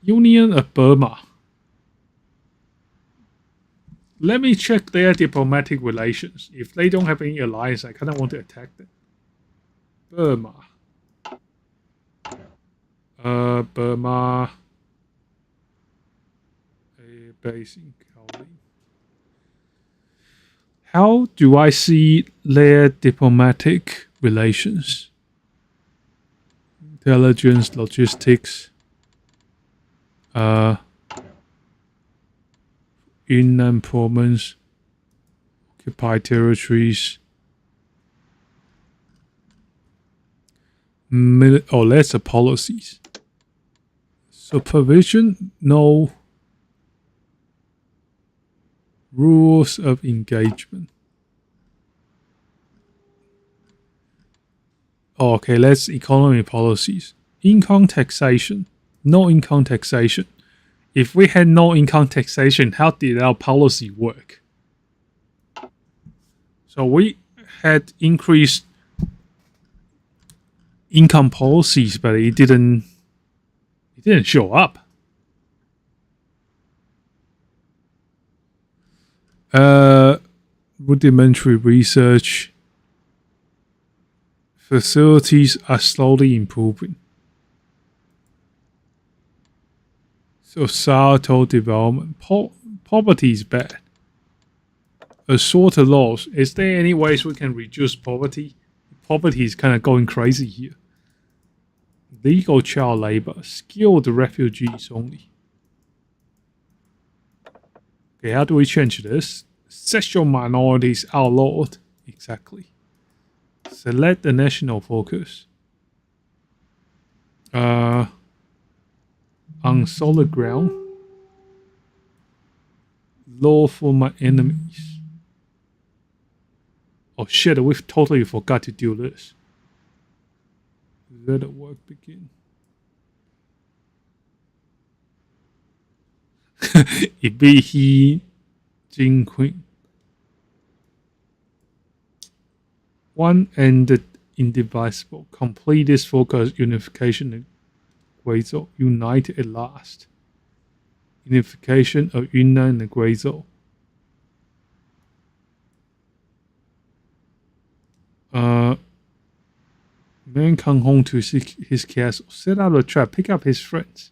Union of Burma. Let me check their diplomatic relations. If they don't have any alliance, I kind of want to attack them. Burma. Burma. A base in Kaolin. How do I see their diplomatic relations? Intelligence, logistics. Inland province. Occupied territories. That's the policies. Supervision, no. Rules of engagement. Okay, let's economy policies. Income taxation. No income taxation. If we had no income taxation, how did our policy work? So we had increased income policies, but it didn't show up. Rudimentary research. Facilities are slowly improving. Societal development. Poverty is bad. Assault laws. Is there any ways we can reduce poverty? Poverty is kind of going crazy here. Legal child labor. Skilled refugees only. Okay, how do we change this? Sexual minorities outlawed. Exactly. Select the national focus. On solid ground. Law for my enemies. Oh shit, we totally forgot to do this. Let the work begin. It be he, Jing Queen. One ended indivisible. Complete this focus unification and Guizhou. Unite at last. Unification of Yunnan and Guizhou. Man come home to his castle. Set out a trap. Pick up his friends.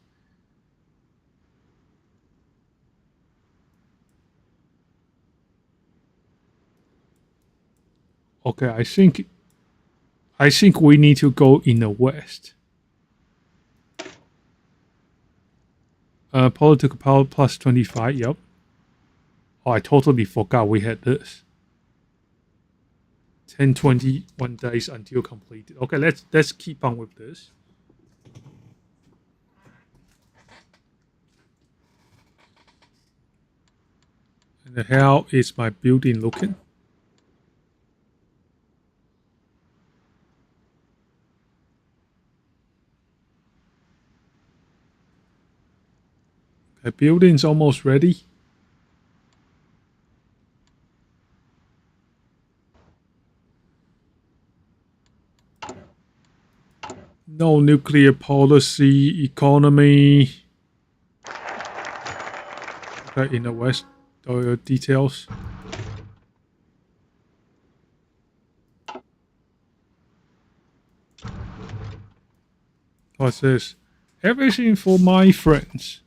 Okay, I think we need to go in the west. Political power plus 25. Yep. Oh, I totally forgot we had this. 10-21 days until completed. Okay, let's keep on with this. And how is my building looking? The building's almost ready. No nuclear policy, economy. Okay, in the west, the details. What's this? Everything for my friends.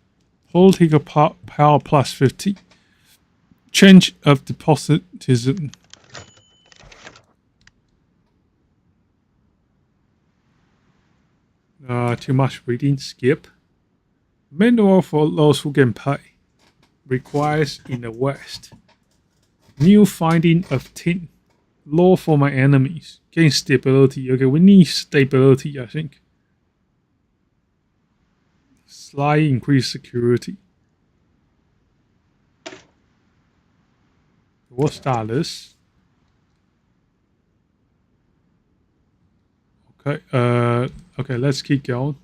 Political power plus 50. Change of despotism. Too much reading. Skip. Manual for those who can pay. Requires in the west. New finding of tin. Law for my enemies. Gain stability. Okay, we need stability, I think. Slight increased security. What's that? Okay, okay, let's keep going.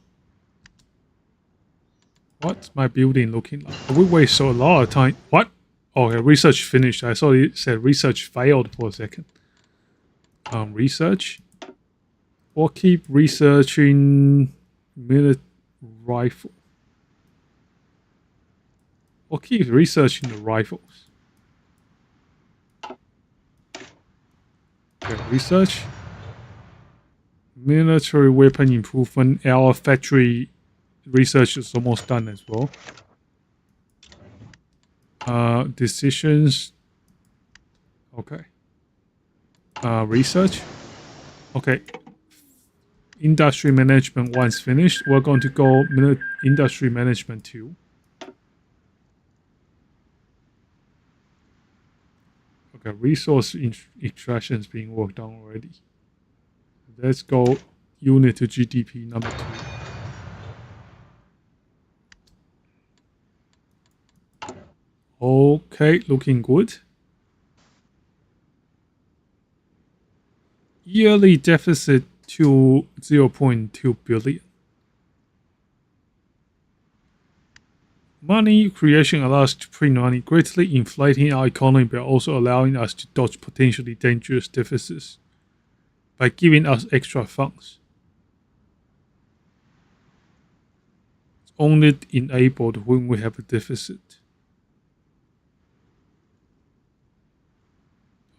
What's my building looking like? We wasted a lot of time. What? Okay, research finished. I saw it said research failed for a second. Research. We'll keep researching military rifle. We'll keep researching the rifles. Okay, research. Military weapon improvement. Our factory research is almost done as well. Decisions. Okay. Research. Okay. Industry management once finished. We're going to go industry management 2. Okay, resource extraction is being worked on already. Let's go unit to GDP number 2. Okay, looking good. Yearly deficit to 0.2 billion. Money creation allows us to print money, greatly inflating our economy but also allowing us to dodge potentially dangerous deficits by giving us extra funds. It's only enabled when we have a deficit.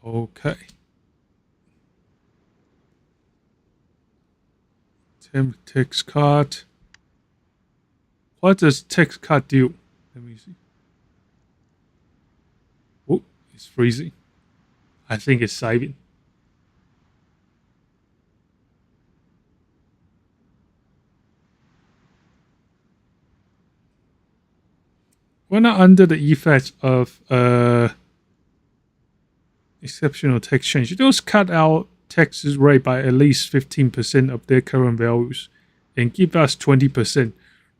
Okay. Temp text card. What does text card do? Let me see. Oh, it's freezing. I think it's saving. We're not under the effects of exceptional tax change. Those cut out taxes rate by at least 15% of their current values and give us 20%,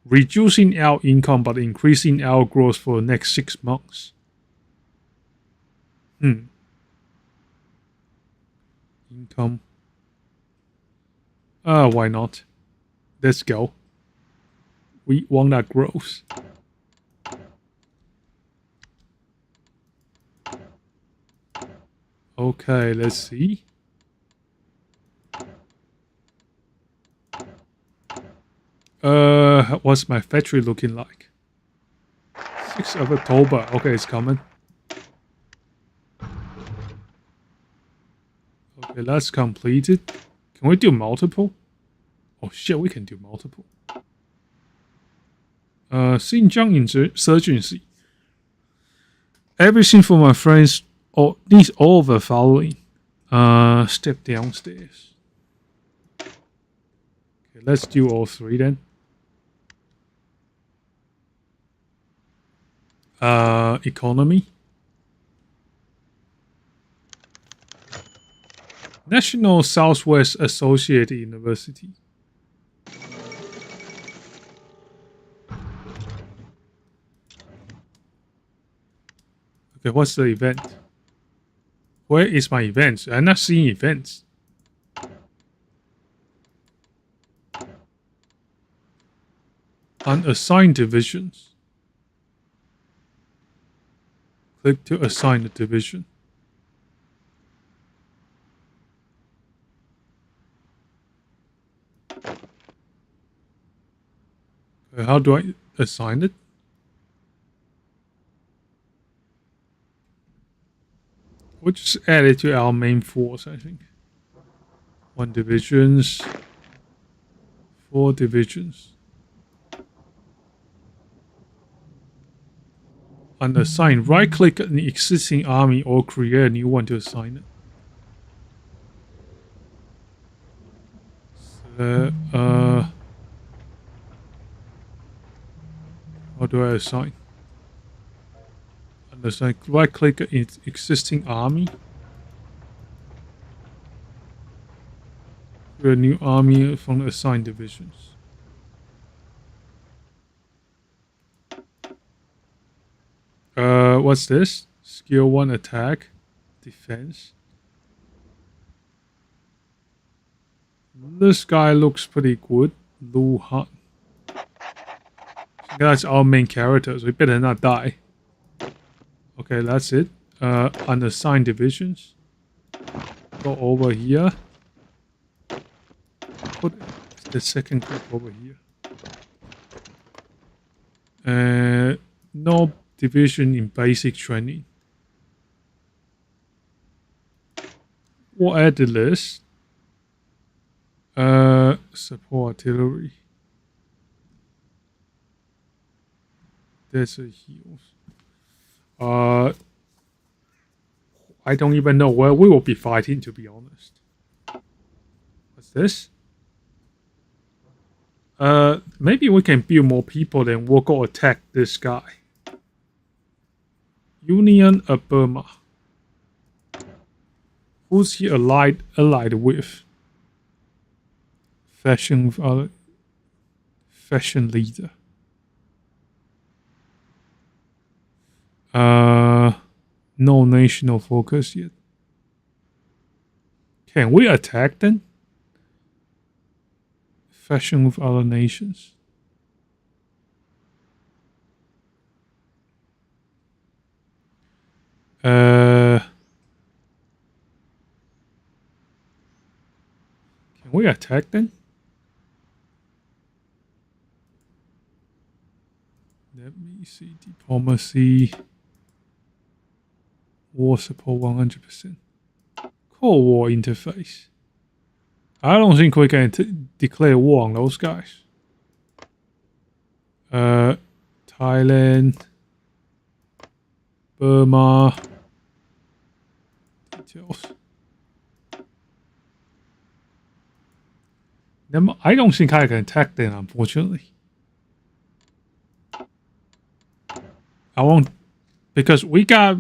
reducing our income but increasing our growth for the next 6 months. fulcrum. Why not? Let's go. We want that growth. Okay, let's see. What's my factory looking like? 6th of October. Okay, it's coming. Okay, that's completed. Can we do multiple? Oh shit, we can do multiple. Xinjiang insurgency. Everything for my friends needs all of the following. Step downstairs. Okay, let's do all 3 then. Economy. National Southwest Associated University. Okay, what's the event? Where is my events? I'm not seeing events. Unassigned divisions. Click to assign a division. Okay, how do I assign it? We'll just add it to our main force, I think. 1 divisions. 4 divisions. Unassigned. Right-click an existing army or create a new one to assign it. So, how do I assign? Unassigned. Right-click an existing army. Create a new army from the assigned divisions. What's this? Skill 1 attack, defense. This guy looks pretty good. Lu Han. That's our main character, so we better not die. Okay, that's it. Unassigned divisions. Go over here. Put the second group over here. No division in basic training. We'll add the list. Support artillery. There's a heals. I don't even know where we will be fighting, to be honest. What's this? Maybe we can build more people, then we'll go attack this guy. Union of Burma. Who's he allied with? Fashion leader. No national focus yet. Can we attack them? Fashion with other nations. Can we attack them? Let me see. Diplomacy. War support 100%. Cold War interface. I don't think we can declare war on those guys. Thailand. Burma. Details. I don't think I can attack them, unfortunately. I won't, because we got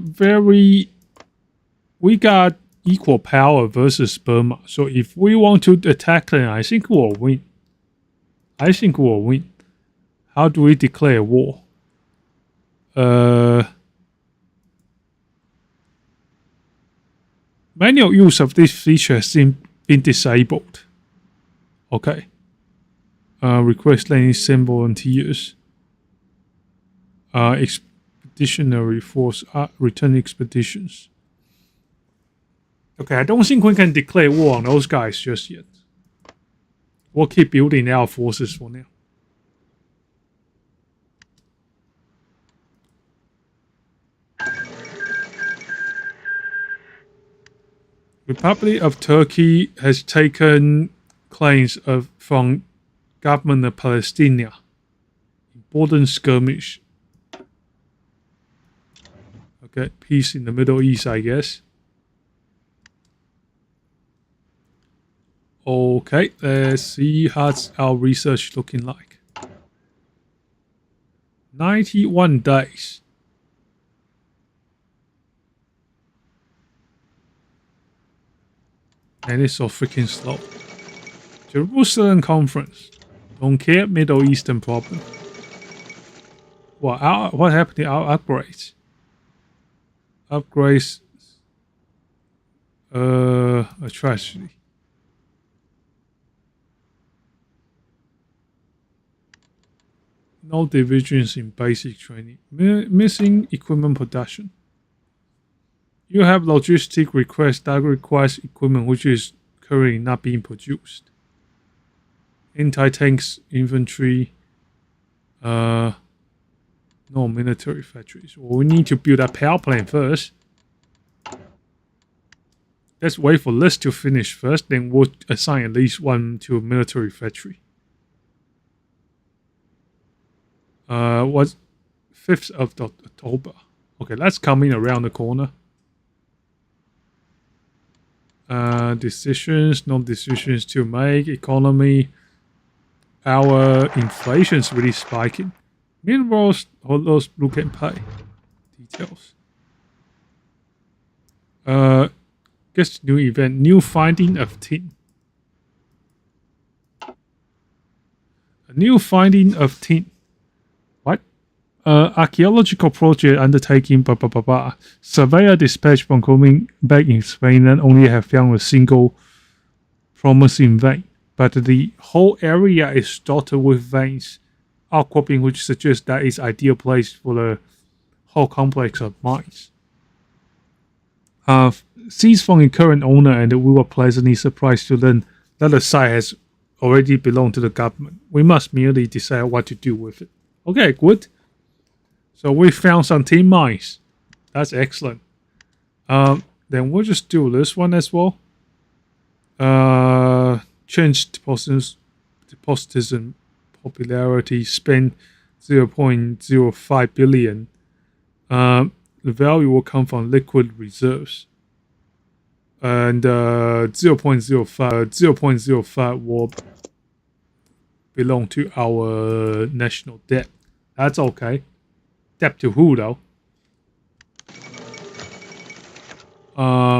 equal power versus Burma. So if we want to attack them, I think we'll win. How do we declare war? Manual use of this feature has been disabled. Okay. Request landing send volunteers. Expeditionary force return expeditions. Okay, I don't think we can declare war on those guys just yet. We'll keep building our forces for now. Republic of Turkey has taken claims from government of Palestine. Important skirmish. Okay, peace in the Middle East, I guess. Okay, let's see how's our research looking like. 91 days. And it's so freaking slow. Jerusalem Conference. Don't care, Middle Eastern problem. What happened to our upgrades? Upgrades. A tragedy. No divisions in basic training. Missing equipment production. You have logistic requests that requires equipment which is currently not being produced. Anti-tanks infantry. No military factories. Well, we need to build a power plant first. Let's wait for this to finish first, then we'll assign at least one to a military factory. What's 5th of October? Okay, that's coming around the corner. Decisions, no decisions to make. Economy. Our inflation's really spiking. Minerals, all those blue can pay. Details. Guess new event. New finding of tin. A new finding of tin. What? Archaeological project undertaking. Surveyor dispatched from coming back in Spain and only have found a single promising vein. But the whole area is dotted with veins. Outcropping which suggests that it's ideal place for the whole complex of mines. Seized from the current owner, and we were pleasantly surprised to learn that the site has already belonged to the government. We must merely decide what to do with it. Okay, good. So we found some tin mines. That's excellent. Then we'll just do this one as well. Change depositism popularity, spend 0.05 billion. The value will come from liquid reserves. And 0.05 will belong to our national debt. That's okay. Debt to who though?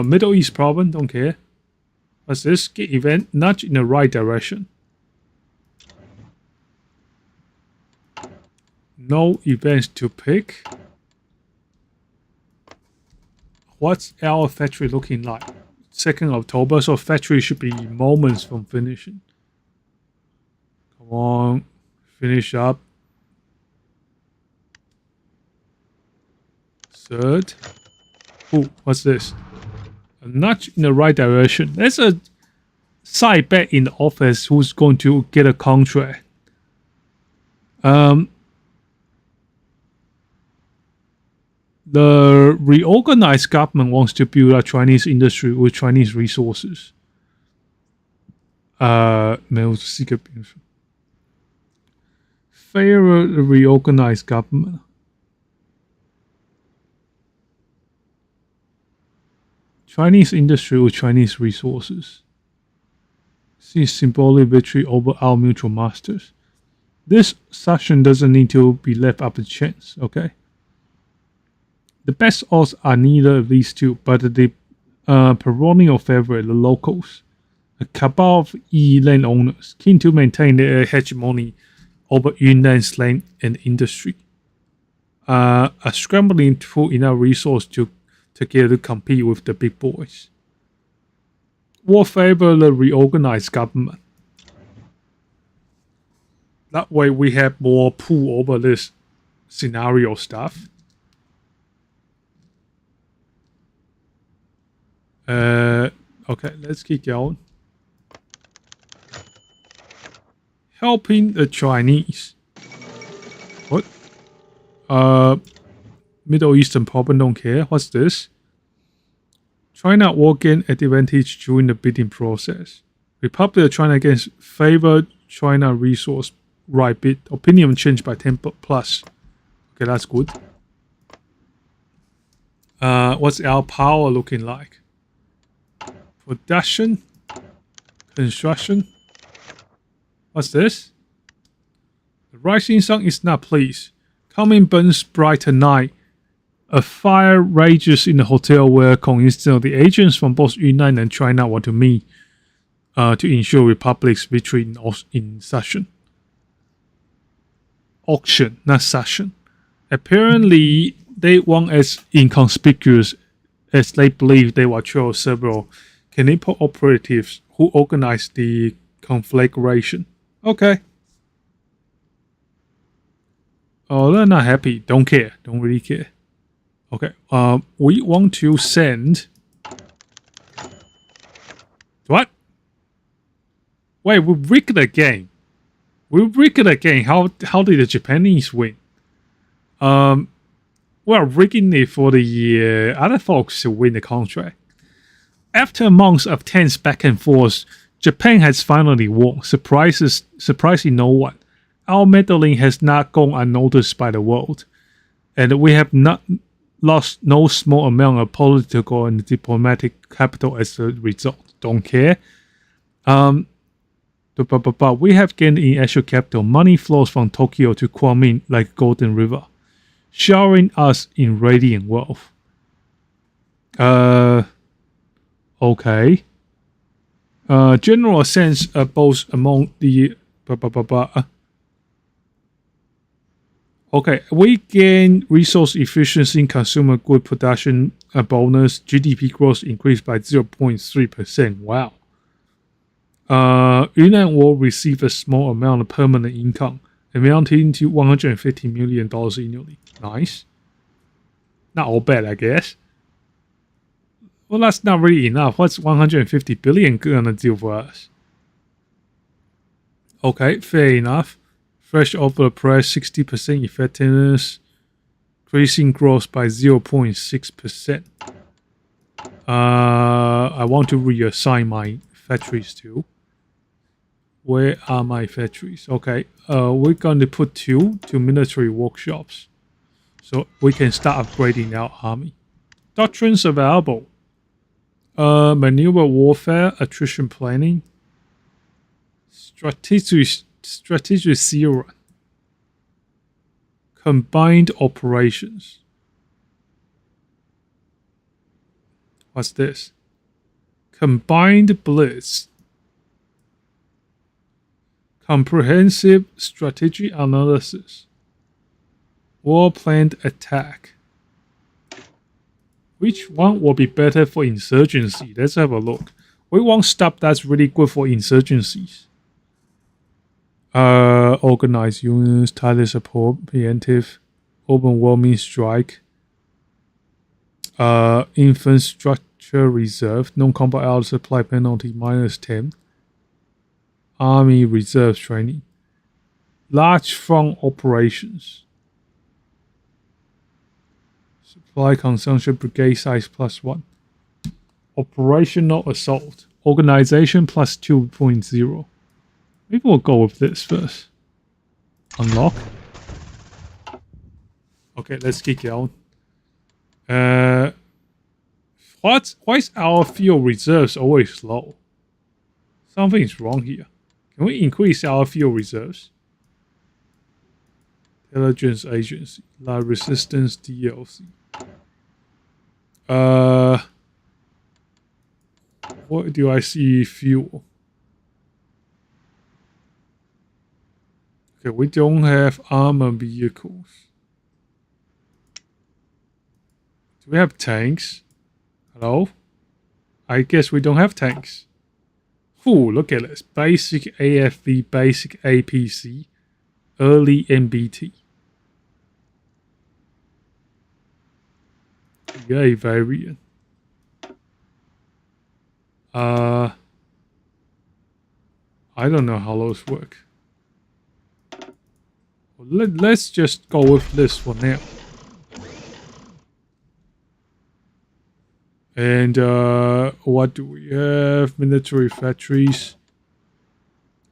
Middle East problem, don't care. What's this? Get event nudge in the right direction. No events to pick. What's our factory looking like? 2nd October, so factory should be moments from finishing. Come on, finish up. 3rd. Ooh, what's this? A nudge in the right direction. There's a side back in the office who's going to get a contract. The reorganized government wants to build a Chinese industry with Chinese resources. Fair reorganized government. Chinese industry with Chinese resources. See symbolic victory over our mutual masters. This session doesn't need to be left up to chance, okay? The best odds are neither of these two, but the perennial favorite, the locals. A cabal of landowners, keen to maintain their hegemony over Yunan's land and industry. A scrambling for enough resource to compete with the big boys. will favor the reorganized government. That way we have more pull over this scenario stuff. Okay, let's keep going. Helping the Chinese. What? Middle Eastern problem, don't care. What's this? China will gain advantage during the bidding process. Republic of China against favor China resource right bid. Opinion changed by 10 plus. Okay, that's good. What's our power looking like? Production, construction. What's this? The rising sun is not pleased. Coming burns brighter night. A fire rages in the hotel where coincidentally the agents from both Yunnan and China want to meet to ensure Republic's victory in session. Auction, not session. Apparently, they weren't as inconspicuous as they believed they were true several Canadian operatives who organized the conflagration. Okay. Oh, they're not happy. Don't care. Don't really care. Okay. We want to send. What? Wait, we rigged the game. We rigged the game. How did the Japanese win? We're rigging it for the other folks to win the contract. After months of tense back and forth, Japan has finally won, surprising no one. Our meddling has not gone unnoticed by the world, and we have not lost no small amount of political and diplomatic capital as a result. Don't care. But we have gained in actual capital. Money flows from Tokyo to Kunming like Golden River, showering us in radiant wealth. Okay. General sense both among the okay, we gain resource efficiency in consumer good production bonus. GDP growth increased by 0.3%. Wow. Yunnan will receive a small amount of permanent income, amounting to $150 million annually. Nice. Not all bad, I guess. Well, that's not really enough. What's 150 billion gonna do for us? Okay, fair enough. Fresh off the press, 60% effectiveness, increasing growth by 0.6%. I want to reassign my factories too. Where are my factories? Okay, we're going to put two military workshops, so we can start upgrading our army. Doctrines available. Maneuver warfare, attrition planning, strategic zero, combined operations. What's this? Combined blitz, comprehensive strategy analysis, war planned attack. Which one will be better for insurgency? Let's have a look. We want stuff that's really good for insurgencies. Organized units, tireless support, preemptive, overwhelming strike, infrastructure reserve, non-combat out supply penalty -10, army reserve training, large front operations. Supply consumption brigade size +1. Operational assault. Organization +2.0. Maybe we'll go with this first. Unlock. Okay, let's keep going. Why is our fuel reserves always low? Something's wrong here. Can we increase our fuel reserves? Intelligence agency. La resistance DLC. What do I see? Fuel. Okay, we don't have armor vehicles. Do we have tanks? Hello? I guess we don't have tanks. Ooh, look at this. Basic AFV, basic APC, early MBT. Yay, variant. I don't know how those work. Let's just go with this for now. And what do we have? Military factories.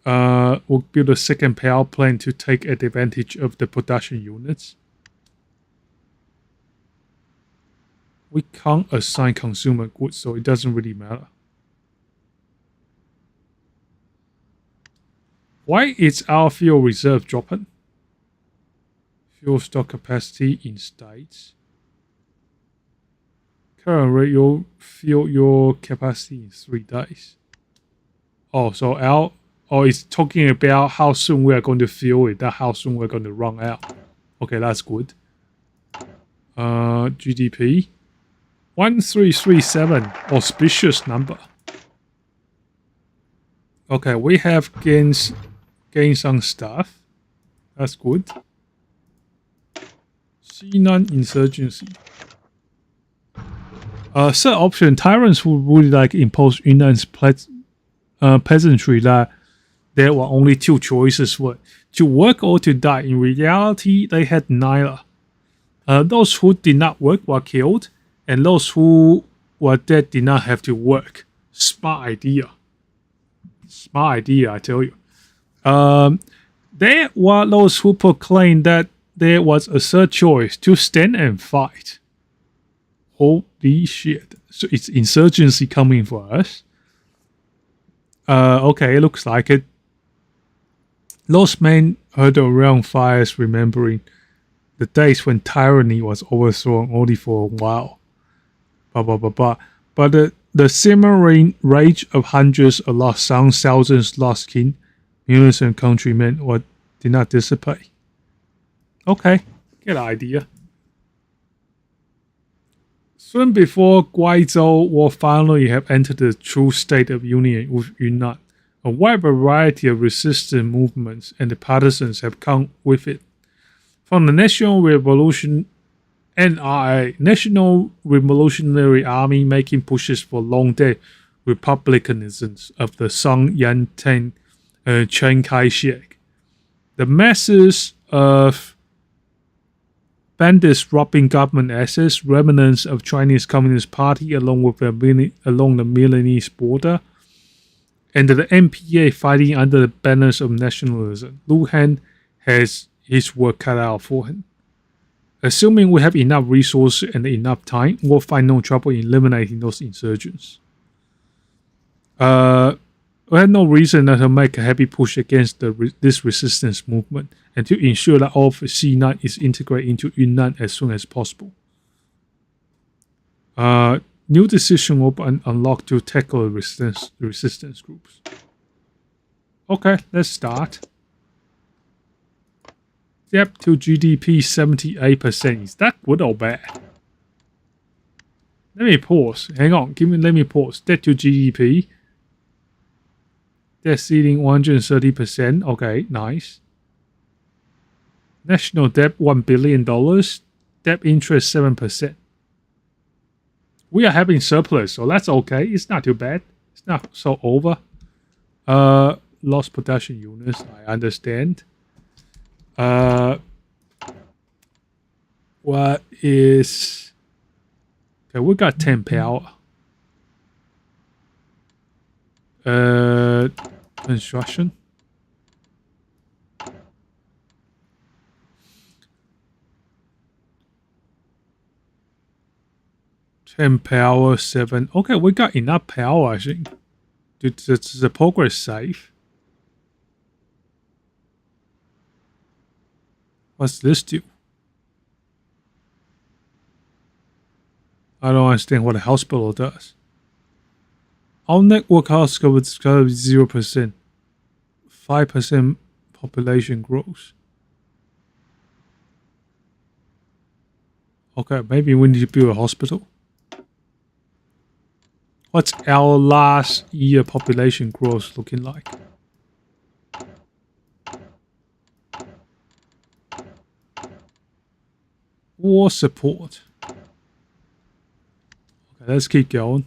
We'll build a second power plant to take advantage of the production units. We can't assign consumer goods, so it doesn't really matter. Why is our fuel reserve dropping? Fuel stock capacity in states. Current rate, you'll fill your capacity in 3 days. Oh, so it's talking about how soon we are going to fill it, not how soon we're going to run out. Okay, that's good. GDP 1337, auspicious number. Okay, we have gained some stuff. That's good. C9 insurgency. Third option, tyrants who would like impose Yunnan's peasantry that there were only 2 choices: to work or to die. In reality, they had neither. Those who did not work were killed, and those who were dead did not have to work. Smart idea. Smart idea, I tell you. There were those who proclaimed that there was a third choice: to stand and fight. Holy shit. So it's insurgency coming for us. Okay, looks like it. Those men heard around fires, remembering the days when tyranny was overthrown only for a while. But the simmering rage of hundreds of lost sons, thousands lost kin, millions of countrymen did not dissipate. Okay, get the idea. Soon before Guizhou will finally have entered the true state of union with Yunnan, a wide variety of resistance movements and the partisans have come with it. From the National Revolution NRA, National Revolutionary Army, making pushes for long-dead republicanism of the Sun Yat-sen, Chiang Kai-shek. The masses of bandits robbing government assets, remnants of Chinese Communist Party along the Milanese border, and the MPA fighting under the banners of nationalism. Lu Han has his work cut out for him. Assuming we have enough resources and enough time, we'll find no trouble in eliminating those insurgents. We have no reason not to make a heavy push against this resistance movement and to ensure that all of C9 is integrated into Yunnan as soon as possible. New decision will be unlocked to tackle resistance groups. Okay, let's start. Yep, to GDP 78%. Is that good or bad? Let me pause. Hang on, let me pause. Debt to GDP. Debt ceiling 130%. Okay, nice. National debt $1 billion. Debt interest 7%. We are having surplus, so that's okay. It's not too bad. It's not so over. Lost production units, I understand. What is... Okay, we got 10 power. Construction. Power 7. Okay, we got enough power, I think. Does the progress save? What's this do? I don't understand what a hospital does. Our network house coverage is 0%. 5% population growth. Okay, maybe we need to build a hospital. What's our last year population growth looking like? War support. Okay, let's keep going.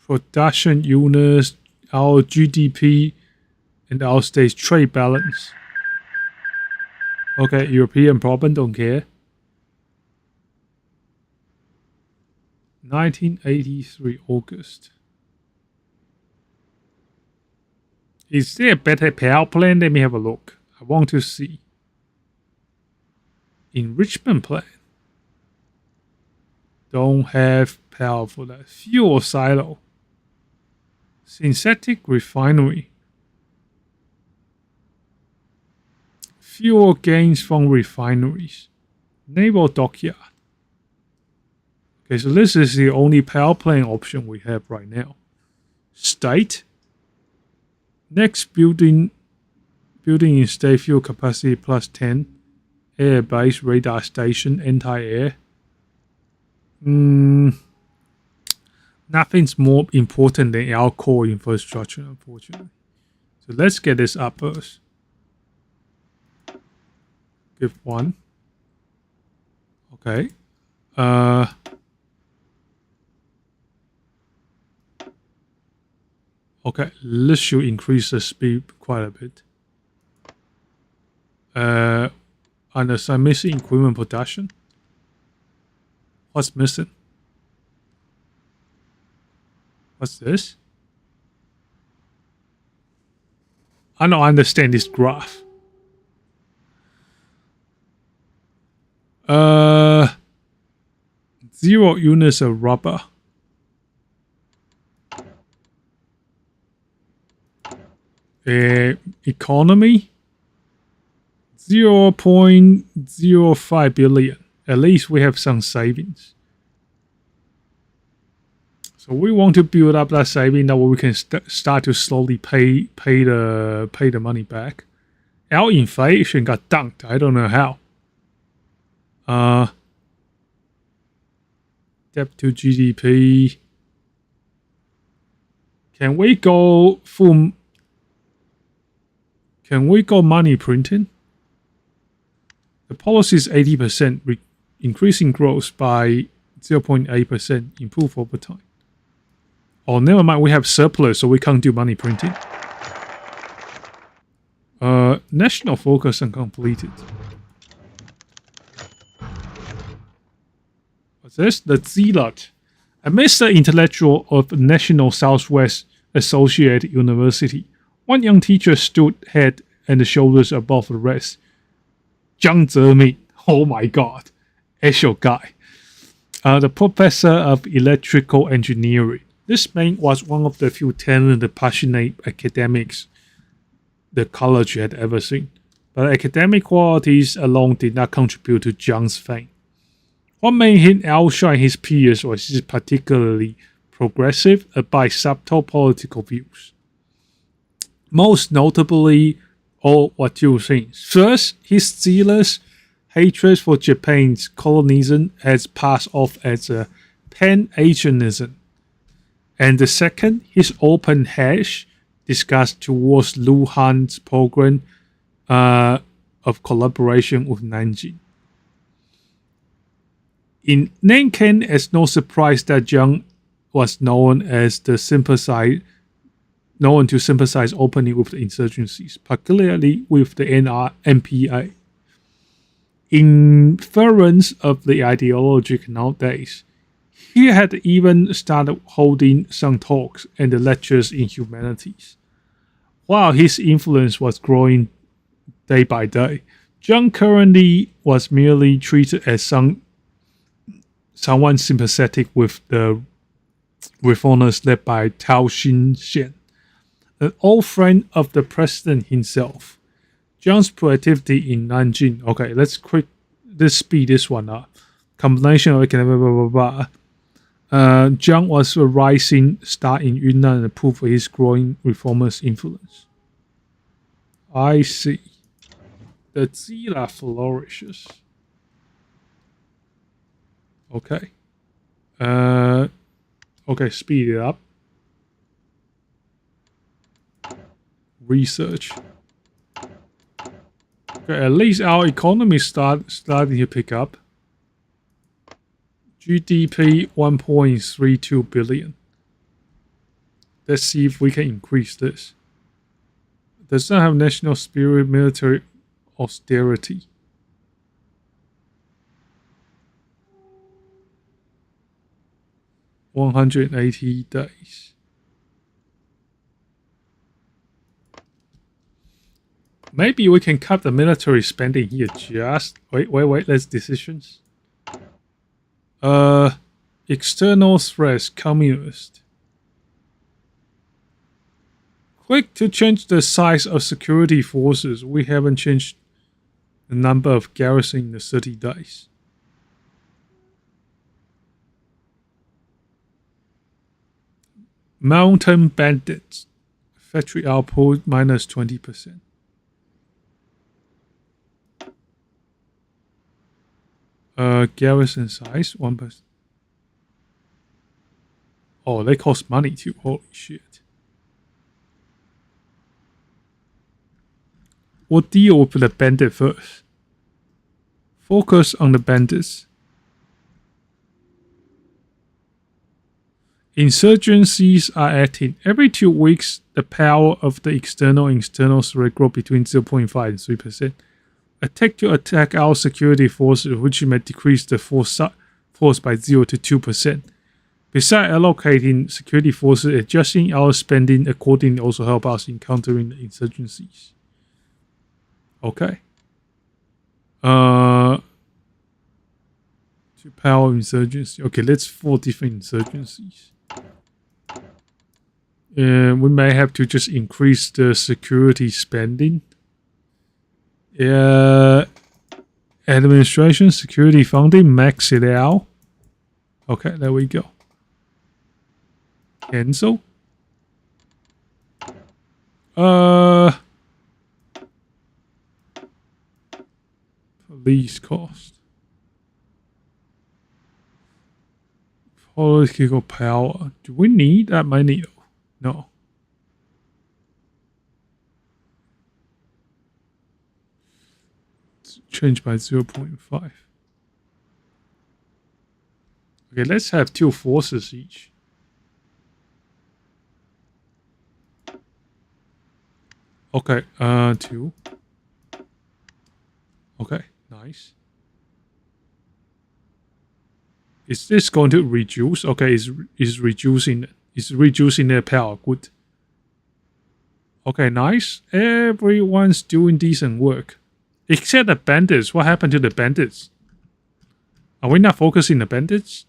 Production units, our GDP, and our state's trade balance. Okay, European problem, don't care. 1983 August. Is there a better power plan? Let me have a look. I want to see. Enrichment plan. Don't have power for that. Fuel silo. Synthetic refinery. Fuel gains from refineries. Naval dockyard. Okay, so this is the only power plant option we have right now. State. Next building in state fuel capacity plus 10. Air base, radar station, anti-air. Nothing's more important than our core infrastructure, unfortunately. So let's get this up first. Give 1. Okay. Okay, this should increase the speed quite a bit. And the missing equipment production. What's missing? What's this? I don't understand this graph. 0 units of rubber. Economy 0.05 billion. At least we have some savings. So we want to build up that saving that way we can start to slowly pay the money back. Our inflation got dunked. I don't know how. Debt to GDP. Can we go full? Can we go money printing? The policy is 80%, increasing growth by 0.8%, improve over time. Oh, never mind, we have surplus, so we can't do money printing. National focus uncompleted. What's this? The Zealot. Amidst the intellectual of National Southwest Associated University, one young teacher stood head and shoulders above the rest. Zhang Zemin. Oh my god. Actual guy. The professor of electrical engineering. This man was one of the few talented, passionate academics the college had ever seen. But academic qualities alone did not contribute to Zhang's fame. What made him outshine his peers was his particularly progressive, albeit subtle political views. Most notably, all were 2 things. First, his zealous hatred for Japan's colonialism has passed off as a pan-Asianism. And the second, his open harsh disgust towards Luhan's program of collaboration with Nanjing. In Nanking, it's no surprise that Zhang was known to sympathize openly with the insurgencies, particularly with the NPA. In furtherance of the ideology nowadays, he had even started holding some talks and lectures in humanities. While his influence was growing day by day, Zhang currently was merely treated as someone sympathetic with the reformers led by Tao Xinxian, an old friend of the president himself. Zhang's productivity in Nanjing. Okay, let's speed this one up. Combination of Zhang was a rising star in Yunnan and proved his growing reformers' influence. I see. The Zila flourishes. Okay. Okay, speed it up. Research. Okay, at least our economy starting to pick up. GDP 1.32 billion. Let's see if we can increase this. Does not have national spirit, military austerity. $180 days. Maybe we can cut the military spending here. Just wait. Let's decisions. External threats, communist. Click to change the size of security forces. We haven't changed the number of garrison in the 30 days. Mountain bandits. Factory output minus 20%. Garrison size 1%. Oh, they cost money too. Holy shit. We'll deal with the bandit first. Focus on the bandits. Insurgencies are acting. Every 2 weeks, the power of the external and internal threat grow between 0.5 and 3%. Attack our security forces, which may decrease the force by 0 to 2%. Besides allocating security forces, adjusting our spending accordingly also help us in countering the insurgencies. Okay. To power insurgency. Okay, let's 4 different insurgencies. We may have to just increase the security spending. Administration, security funding, max it out. Okay, there we go. Cancel. Police cost. Political power. Do we need that many? No. Change by 0.5. Okay, let's have 2 forces each. Okay, 2. Okay, nice. Is this going to reduce? Okay, it's reducing their power. Good. Okay, nice. Everyone's doing decent work. Except the bandits. What happened to the bandits? Are we not focusing the bandits?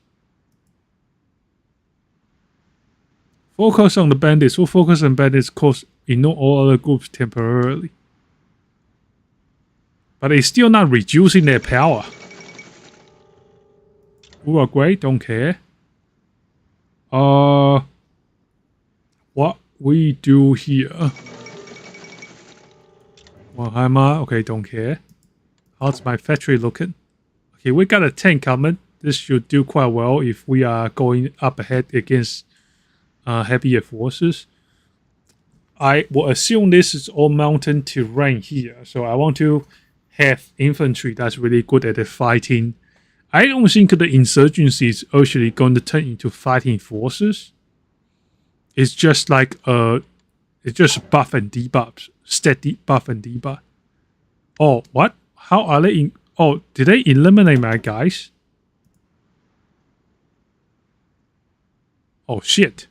Focus on the bandits. We'll focus on bandits because ignore all other groups temporarily. But it's still not reducing their power. Who are great, don't care. What we do here. Warhammer, okay, don't care. How's my factory looking? Okay, we got a tank coming. This should do quite well if we are going up ahead against heavier forces. I will assume this is all mountain terrain here, so I want to have infantry that's really good at the fighting. I don't think the insurgency is actually going to turn into fighting forces. It's just like it's just buff and debuff, steady buff and debuff. Oh, what? How are they in? Oh, did they eliminate my guys? Oh shit!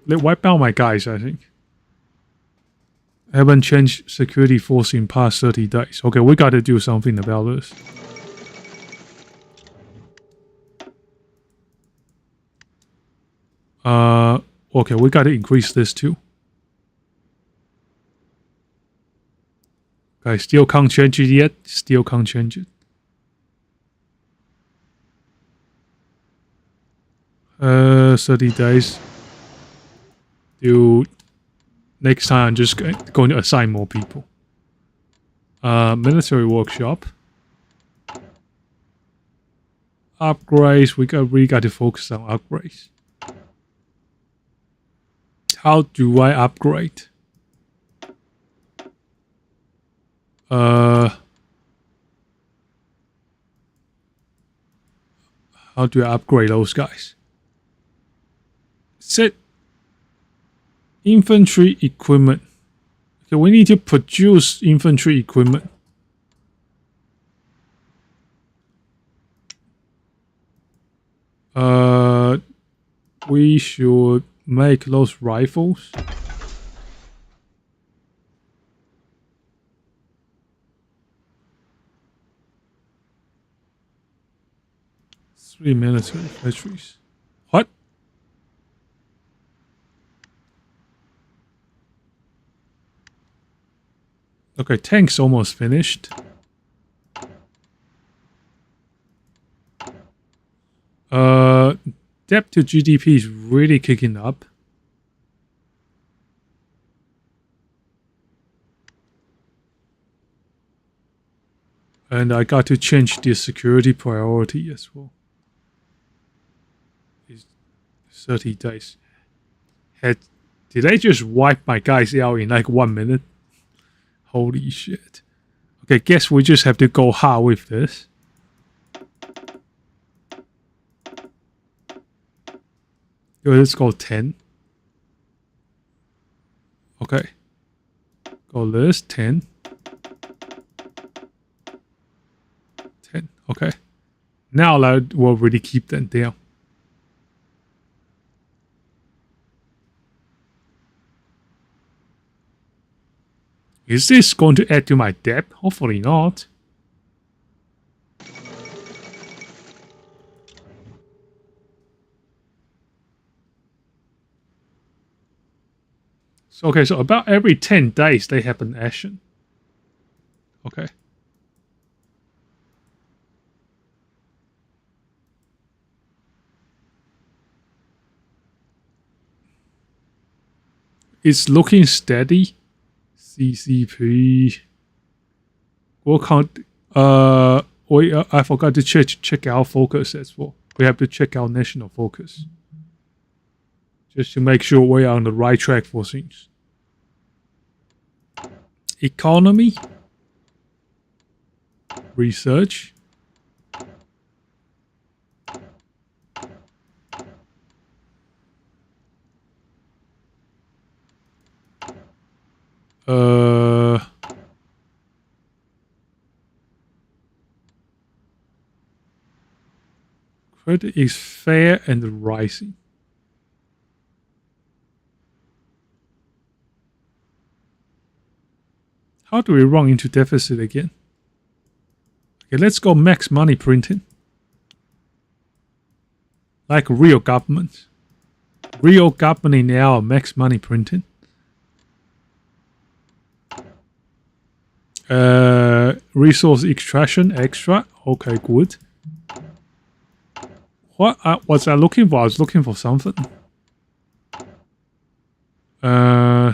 They wiped out my guys, I think. I haven't changed security force in past 30 days. Okay, we gotta do something about this. Okay, we gotta increase this too. Okay, still can't change it yet. Still can't change it. 30 days. Dude, next time I'm just going to assign more people. Military workshop. Upgrades. We got to focus on upgrades. How do I upgrade? How do I upgrade those guys? Set infantry equipment. Okay, we need to produce infantry equipment. We should make those rifles. Three military factories. What? Okay, tank's almost finished. Debt to GDP is really kicking up. And I got to change the security priority as well. It's 30 days. Did I just wipe my guys out in like 1 minute? Holy shit. Okay, guess we just have to go hard with this. Let's go 10. Okay. Go this, 10. 10. Okay. Now that will really keep them down. Is this going to add to my debt? Hopefully not. So, okay, so about every 10 days they have an action. Okay. It's looking steady. CCP. What count? I forgot to check our focus as well. We have to check our national focus. Just to make sure we're on the right track for things. Economy. Research. Credit is fair and rising. How do we run into deficit again? Okay, let's go max money printing. Like real government. Real government in our max money printing. Resource extraction extra. Okay, good. What was I looking for? I was looking for something.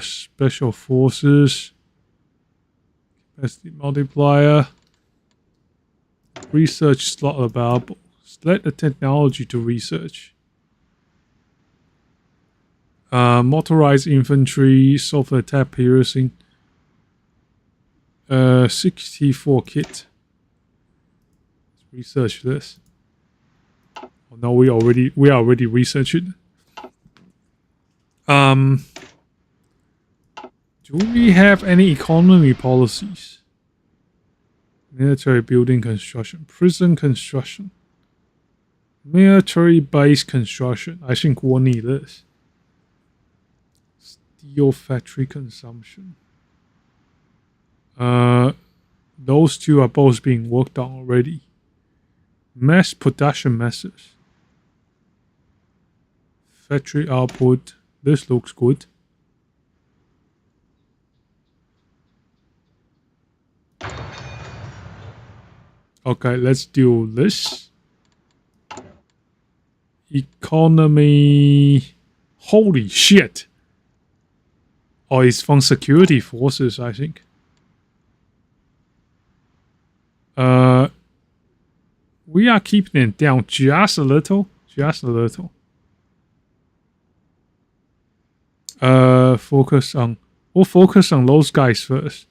Special forces. Capacity multiplier. Research slot available. Select the technology to research. Motorized infantry. Software attack piercing. 64 kit. Let's research this. Oh no, we already researched it. Do we have any economy policies? Military building construction, prison construction, military base construction. I think we'll need this. Steel factory consumption. Those two are both being worked on already. Mass production methods. Factory output. This looks good. Okay, let's do this. Economy. Holy shit. Oh, it's from security forces, I think. We are keeping it down just a little. Just a little. We'll focus on those guys first.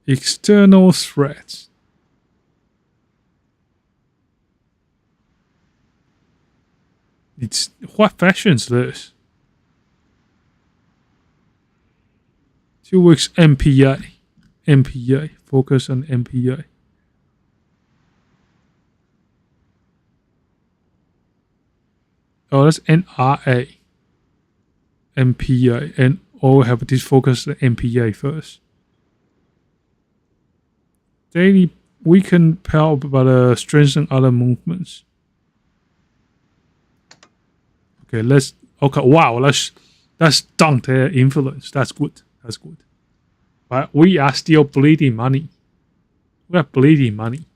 External threats. It's what fashion is this? 2 weeks MPA. MPA. Focus on MPA. Oh, that's NRA. MPA. And all have this focus on MPA first. Daily weaken power but strengthen other movements. Okay, let's wow, let's dunk their influence. That's good. That's good. But we are still bleeding money. We are bleeding money.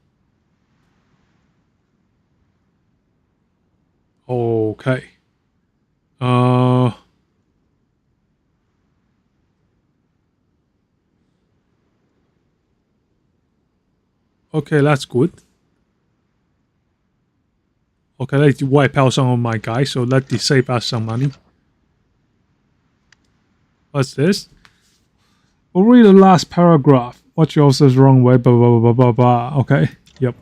Okay. Okay, that's good. Okay, let's wipe out some of my guys, so let this save us some money. What's this? We'll read the last paragraph. What you also wrong way, blah, blah, blah, blah, blah. Okay, yep.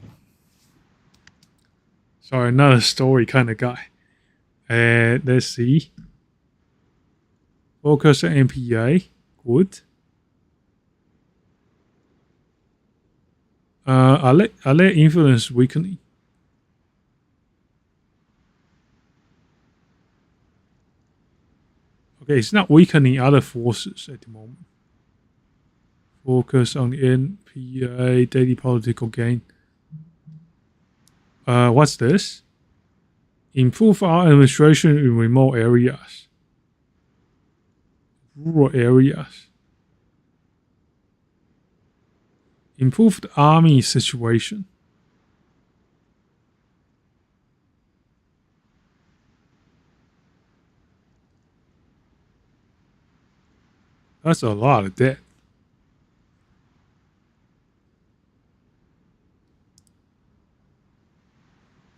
Sorry, another story kind of guy. Let's see. Focus on MPA. Good. Are they influence weakening? Okay, it's not weakening other forces at the moment. Focus on NPA, daily political gain. What's this? Improve our administration in remote areas. Rural areas. Improved army situation. That's a lot of debt.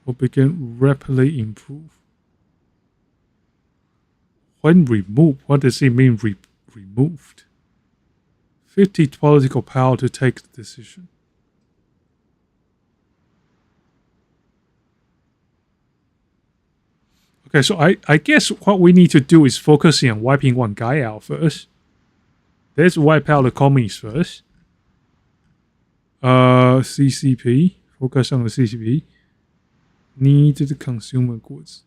Will begin rapidly improve. When removed, what does it mean removed? 50 political power to take the decision. Okay, so I guess what we need to do is focusing on wiping one guy out first. Let's wipe out the communists first. CCP. Focus on the CCP. Needed consumer goods.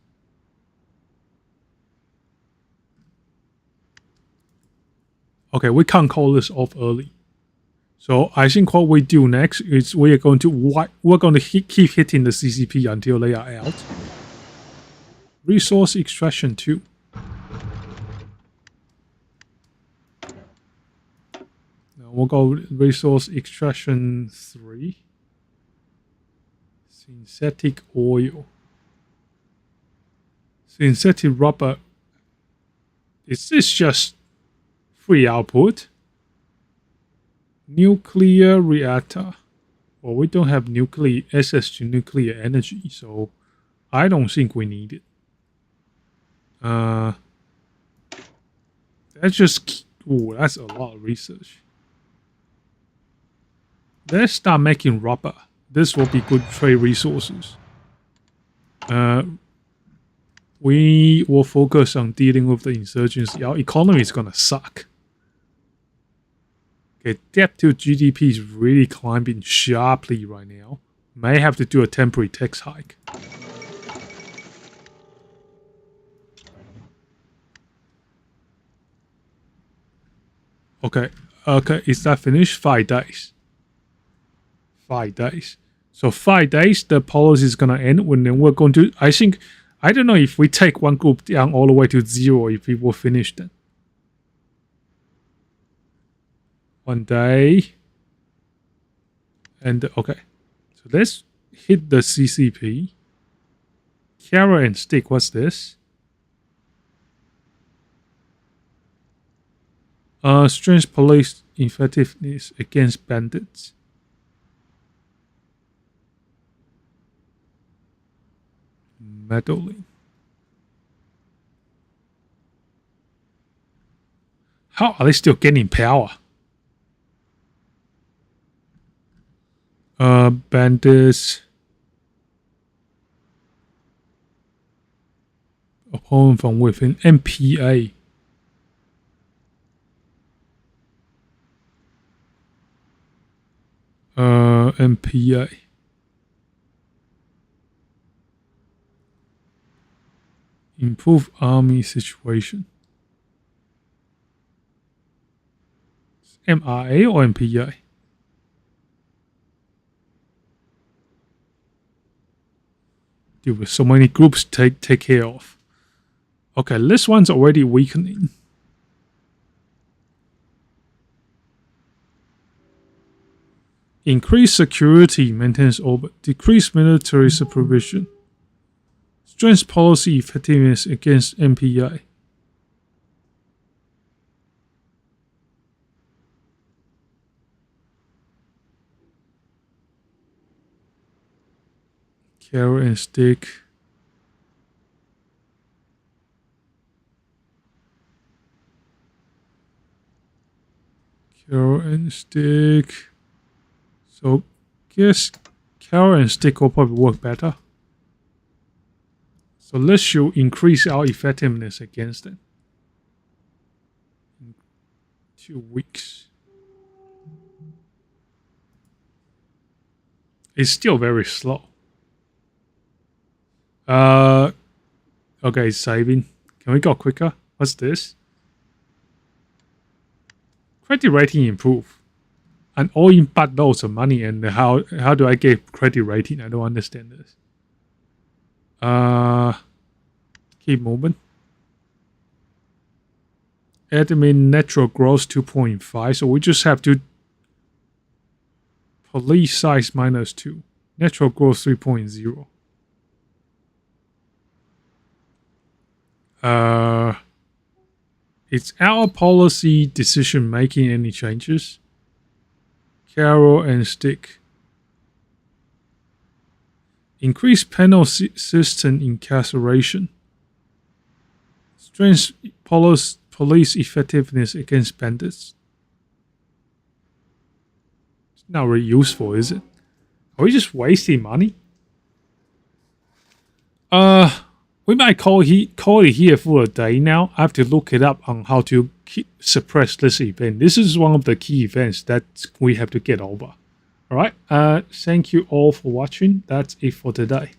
Okay, we can't call this off early. So I think what we do next is we're going to keep hitting the CCP until they are out. Resource extraction 2. Now we'll go resource extraction 3. Synthetic oil. Synthetic rubber. Is this just free output? Nuclear reactor. Well, we don't have access to nuclear energy, so I don't think we need it. That's just... Ooh, that's a lot of research. Let's start making rubber. This will be good trade resources. We will focus on dealing with the insurgency. Our economy is gonna suck. Okay, debt to GDP is really climbing sharply right now. May have to do a temporary tax hike. Okay, is that finished? 5 days. 5 days. So 5 days, the policy is gonna end. When then we're going to, I don't know if we take one group down all the way to 0, if we will finish then. 1 day. And okay, so let's hit the CCP. Carrot and stick. What's this? Strength police effectiveness against bandits. Meddling. How are they still getting power? Bandits. Opponent from within. MPA. MPA. Improve army situation. MRA or MPA? Dude, with so many groups take care of. Okay, this one's already weakening. Increase security maintains orbit. Decrease military supervision. Strength policy effectiveness against MPA. Carrot and stick. Carrot and stick. So, guess carrot and stick will probably work better. So let's should increase our effectiveness against it. 2 weeks. It's still very slow. Okay, it's saving. Can we go quicker? What's this? Credit rating improve. And all in but loads of money, and how do I get credit rating? I don't understand this. Keep moving. Admin natural growth 2.5, so we just have to police size -2. Natural growth 3.0. It's our policy decision making any changes. Carrot and stick. Increase penal system incarceration. Strength police effectiveness against bandits. It's not very useful, is it? Are we just wasting money? We might call it here for a day now. I have to look it up on how to suppress this event. This is one of the key events that we have to get over. Alright, thank you all for watching. That's it for today.